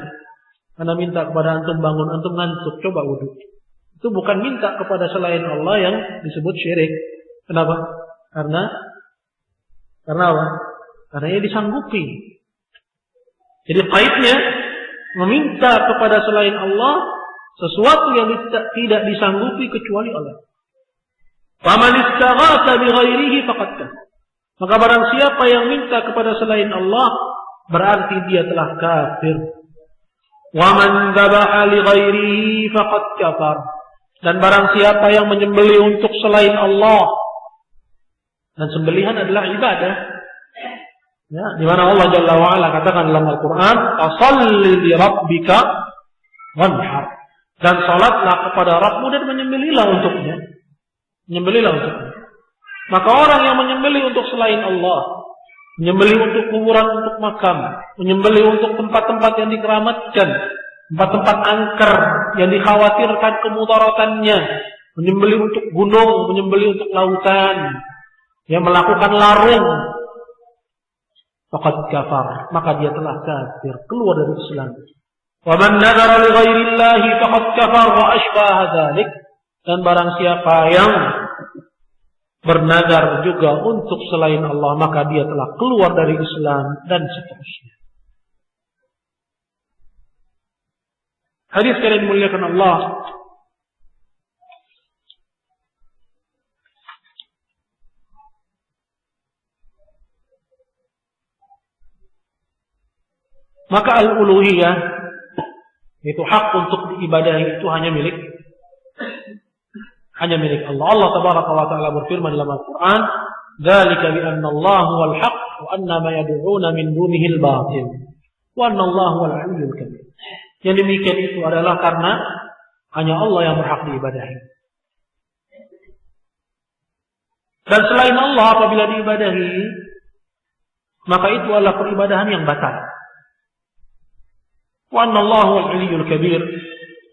Anda minta kepada antum bangun, antum ngantuk, coba wudu. Itu bukan minta kepada selain Allah yang disebut syirik. Kenapa? Karena apa? Karena ia disanggupi. Jadi qaidnya meminta kepada selain Allah sesuatu yang tidak disanggupi kecuali Allah. Faman istaghatha bi ghairihi faqad kafar. Maka barang siapa yang minta kepada selain Allah berarti dia telah kafir. Wa man dhabaha li ghairihi faqad kafar. Dan barang siapa yang menyembelih untuk selain Allah, dan sembelihan adalah ibadah. Ya, di mana Allah Jalla wa Ala katakan dalam Al-Qur'an, "Fasholli li rabbika wanhar." Dan salatlah kepada Rabbmu dan menyembelihlah untuknya. Menyembelihlah untuknya. Maka orang yang menyembelih untuk selain Allah, menyembelih untuk kuburan, untuk makam, menyembelih untuk tempat-tempat yang dikeramatkan, tempat-tempat angker yang dikhawatirkan kemudaratannya, menyembelih untuk gunung, menyembelih untuk lautan, yang melakukan larung, faqad kafar, maka dia telah kafir, keluar dari Islam. Wa man nadhara li ghairillahi faqad kafar wa ashbaha dzalik. Dan barang siapa yang bernazar juga untuk selain Allah, maka dia telah keluar dari Islam dan seterusnya. Hadis kalian dimuliakan Allah. Maka al-uluhiyah, itu hak untuk diibadahi, itu hanya milik Allah. Allah tabaraka wa ta'ala berfirman dalam Al-Quran, "Dzalika bi anna Allah huwal haqq wa anna ma yad'una min dunihi al-batil." Wa anallahu al-'aliyyul kabir. Yang demikian itu adalah karena hanya Allah yang berhak diibadahi. Dan selain Allah apabila diibadahi, maka itu adalah peribadahan yang batal. Wa anallahu al-'aliyyul kabir,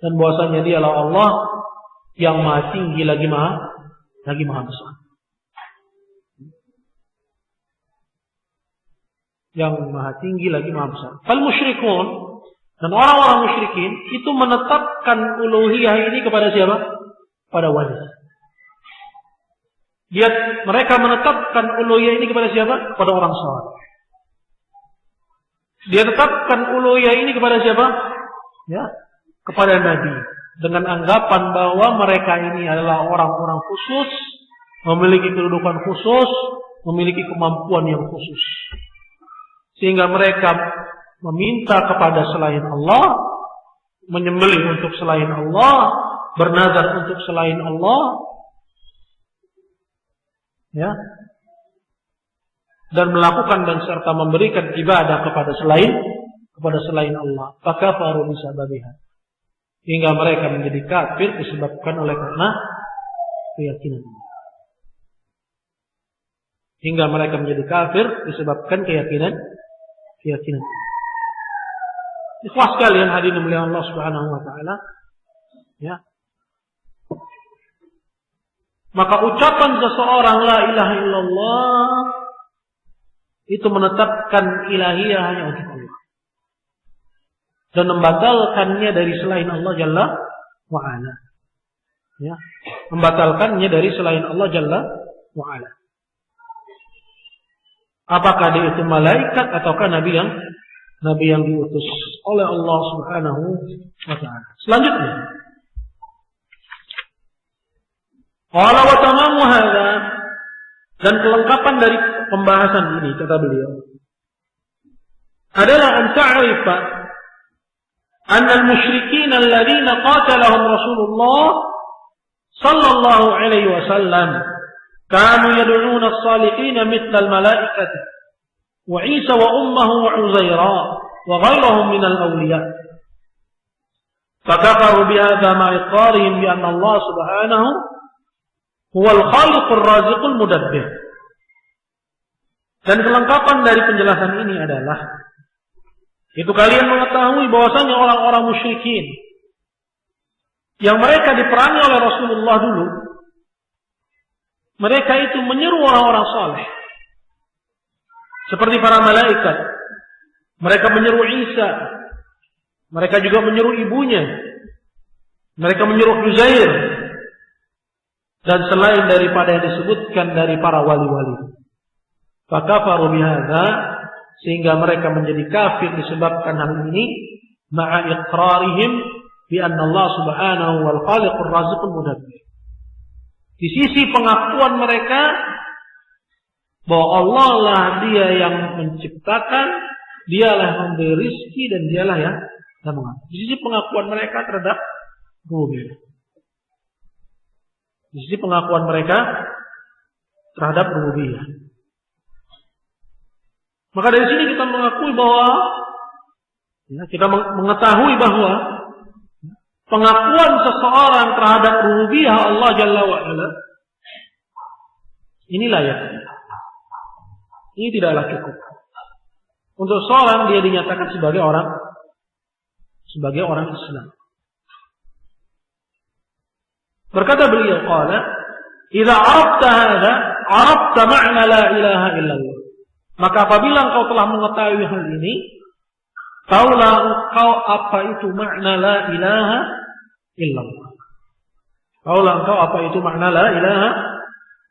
dan bahwasanya dialah Allah yang maha tinggi lagi maha besar. Yang maha tinggi lagi maha besar. Fal musyrikun, dan orang-orang musyrikin itu menetapkan uluhiyah ini kepada siapa? Pada wali. Mereka menetapkan uluhiyah ini kepada siapa? Kepada orang saleh. Dia tetapkan uluhiyah ini kepada siapa? Ya, kepada Nabi. Dengan anggapan bahwa mereka ini adalah orang-orang khusus, memiliki kedudukan khusus, memiliki kemampuan yang khusus. Sehingga mereka meminta kepada selain Allah, menyembelih untuk selain Allah, bernazar untuk selain Allah, ya, dan melakukan dan serta memberikan ibadah kepada selain Allah. Fakafaru bisababiha, hingga mereka menjadi kafir disebabkan oleh karena keyakinan. Hingga mereka menjadi kafir disebabkan keyakinan. Ikhwas sekalian, hadirin mulia Allah Subhanahu wa taala, ya. Maka ucapan seseorang la ilaha illallah itu menetapkan ilahiyah hanya untuk Allah dan membatalkannya dari selain Allah Jalla wa Ala. Ya, membatalkannya dari selain Allah Jalla wa Ala. Apakah dia itu malaikat ataukah nabi yang diutus oleh Allah Subhanahu wa taala. Selanjutnya, qala wa tamamu hadza, dan kelengkapan dari pembahasan ini kata beliau adalah an ta'rifa anna al-musyrikin alladziina qatalahum Rasulullah sallallahu alaihi wasallam kanu yad'una as-salihin mithla al-malaikati wa Isa wa ummuhu wa Uzaira wa ghayrahum min al-awliya. Fakafaru bihadza ma'a iqrarihim bi anna Allah subhanahu huwa al-khaliqur raziqul mudabbir. Dan kelengkapan dari penjelasan ini adalah itu kalian mengetahui bahwasanya orang-orang musyrikin yang mereka diperangi oleh Rasulullah dulu, mereka itu menyeru orang-orang saleh seperti para malaikat. Mereka menyeru Isa, mereka juga menyeru ibunya, mereka menyeru Uzair, dan selain daripada yang disebutkan dari para wali-wali. Fakafaru bihadza, sehingga mereka menjadi kafir disebabkan hal ini, ma'a iqrarihim bi anna Allah subhanahu wal khaliqur raziqul mudabbir. Di sisi pengakuan mereka bahwa Allah lah dia yang menciptakan, dialah yang memberi rezeki, dan dialah yang mengatur. Di sisi pengakuan mereka terhadap rububiyah. Di sisi pengakuan mereka terhadap rububiyah. Maka dari sini kita mengakui bahwa, kita mengetahui bahwa pengakuan seseorang terhadap rububiyah Allah Jalla wa'ala ini layak. Ini tidaklah cukup. Untuk seorang dia dinyatakan sebagai orang Islam. Berkata beliau, qala, "Idza 'arafta hadza, 'arafta ma'na la ilaha illallah." Maka apabila engkau telah mengetahui hal ini, taulah engkau apa itu makna la ilaha illallah. Taulah engkau apa itu makna la ilaha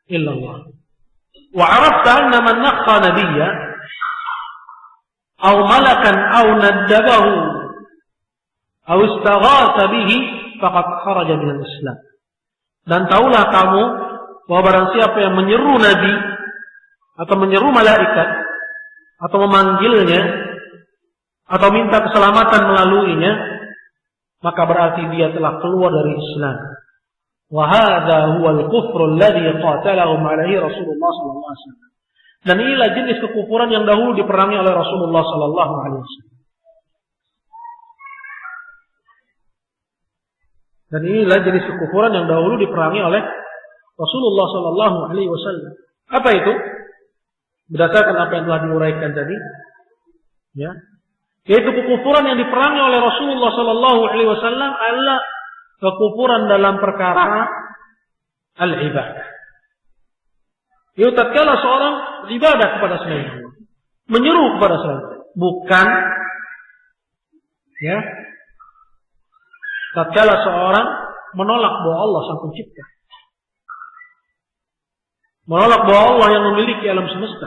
illallah. Wa 'arafta anna man naqqa nabiyya aw malakan aw naddabahu aw istaghatha bihi faqad kharaja minal Islam. Dan taulah kamu bahwa barang siapa yang menyeru nabi atau menyeru malaikat atau memanggilnya atau minta keselamatan melaluinya, maka berarti dia telah keluar dari Islam. Wa hadza huwal kufru alladhi qatalahum alaihi Rasulullah sallallahu alaihi wasallam. Dan inilah jenis kekufuran yang dahulu diperangi oleh Rasulullah sallallahu alaihi wasallam. Dan inilah jenis kekufuran yang dahulu diperangi oleh Rasulullah Sallallahu Alaihi Wasallam. Apa itu? Berdasarkan apa yang telah diuraikan tadi, ya, yaitu kekufuran yang diperangi oleh Rasulullah Sallallahu Alaihi Wasallam adalah kekufuran dalam perkara al-ibadah. Itu tatkala seorang beribadah kepada selain Allah, menyeru kepada selain Allah, bukan, ya, tatkala seorang menolak bahwa Allah Sang Pencipta, menolak bahwa Allah yang memiliki alam semesta,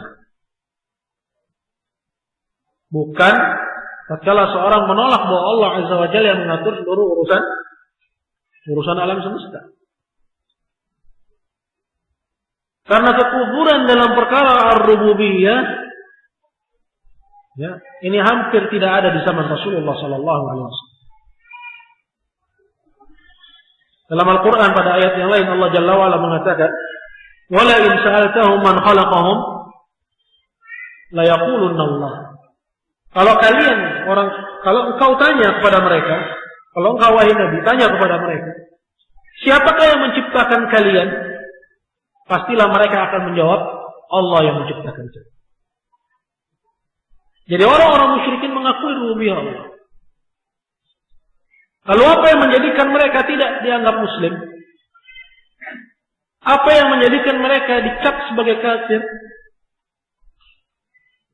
bukan tatkala seorang menolak bahwa Allah Azza wa Jalla yang mengatur seluruh urusan alam semesta. Karena kekufuran dalam perkara ar-rububiyah, ya, ini hampir tidak ada di zaman Rasulullah Sallallahu Alaihi Wasallam. Dalam Al-Quran pada ayat yang lain Allah Jalla wa Ala mengatakan, "Wala in sa'altahum man khalaqahum la yaqulunna Allah." Kalau engkau tanya kepada mereka, kalau engkau wahai Nabi tanya kepada mereka, siapakah yang menciptakan kalian? Pastilah mereka akan menjawab, Allah yang menciptakan kalian. Jadi orang-orang musyrikin mengakui rububiyah Allah. Lalu apa yang menjadikan mereka tidak dianggap muslim? Apa yang menjadikan mereka dicap sebagai kafir?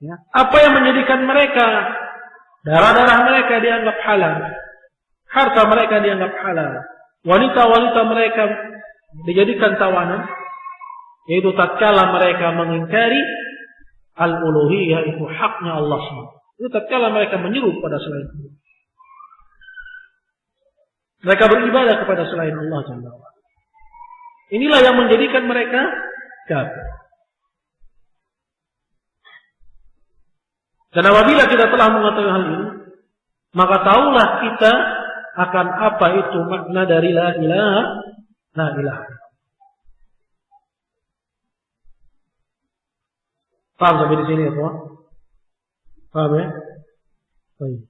Ya. Apa yang menjadikan mereka, darah-darah mereka dianggap halal, harta mereka dianggap halal, wanita-wanita mereka dijadikan tawanan, yaitu tatkala mereka mengingkari al-uluhiyah, itu haknya Allah SWT. Itu tatkala mereka menyeru kepada selain Allah. Mereka beribadah kepada selain Allah SWT. Inilah yang menjadikan mereka kafir. Dan apabila kita telah mengetahui hal ini, maka tahulah kita akan apa itu makna dari la ilaha. Paham sampai di sini ya, Pak? Paham ya? Baik.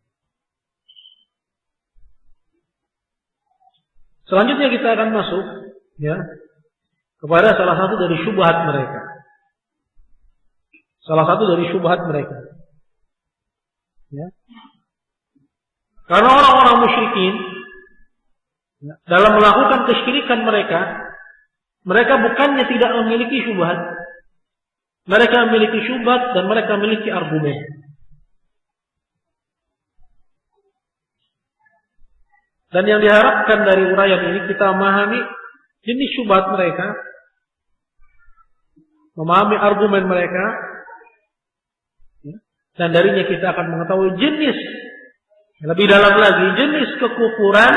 Selanjutnya kita akan masuk, ya, kepada salah satu dari syubhat mereka. Ya. Karena orang-orang musyrikin, ya, dalam melakukan kesyirikan mereka bukannya tidak memiliki syubhat. Mereka memiliki syubhat dan mereka memiliki argumen. Dan yang diharapkan dari uraian ini kita memahami jenis syubhat mereka, memahami argumen mereka, dan darinya kita akan mengetahui jenis, lebih dalam lagi jenis kekufuran,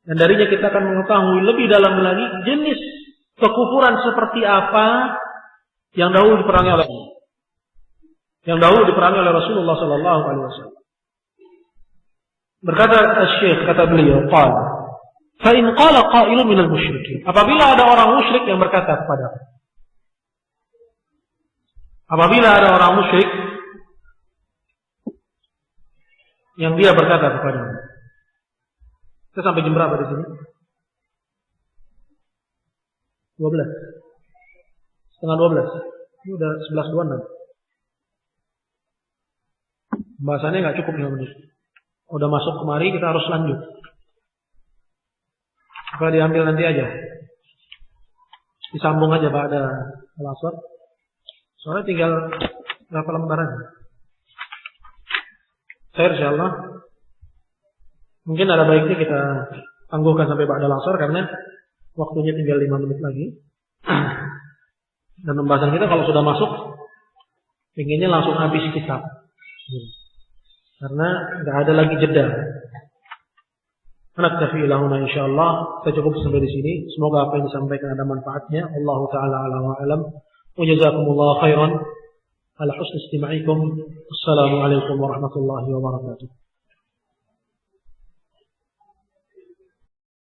dan darinya kita akan mengetahui lebih dalam lagi jenis kekufuran seperti apa yang dahulu diperangi oleh Rasulullah Sallallahu Alaihi Wasallam. Berkata Syekh, kata beliau, qala fa in qala qailun minal musyrikin, apabila ada orang musyrik yang berkata kepadaku, apabila ada orang musyrik yang dia berkata kepadamu. Kita sampai jam berapa di sini? 12. Setengah 12. Ini udah 11.26. Bahasannya nggak cukup 5 menit. Udah masuk kemari, kita harus lanjut. Apa diambil nanti aja? Disambung aja pada al-asar. Soalnya tinggal berapa lembaran. Insyaallah. Mungkin ada baiknya kita tangguhkan sampai ba'da al-asar karena waktunya tinggal 5 menit lagi. Dan pembahasan kita kalau sudah masuk, pengennya langsung habis kitab. Karena nggak ada lagi jeda. Naktafi lahuna insyaallah. Kita cukup sampai di sini. Semoga apa yang disampaikan ada manfaatnya. Allahu taala a'lam wa a'lam. Wa jazakumullahu khairan ala husni istima'ikum. Assalamualaikum warahmatullahi wabarakatuh.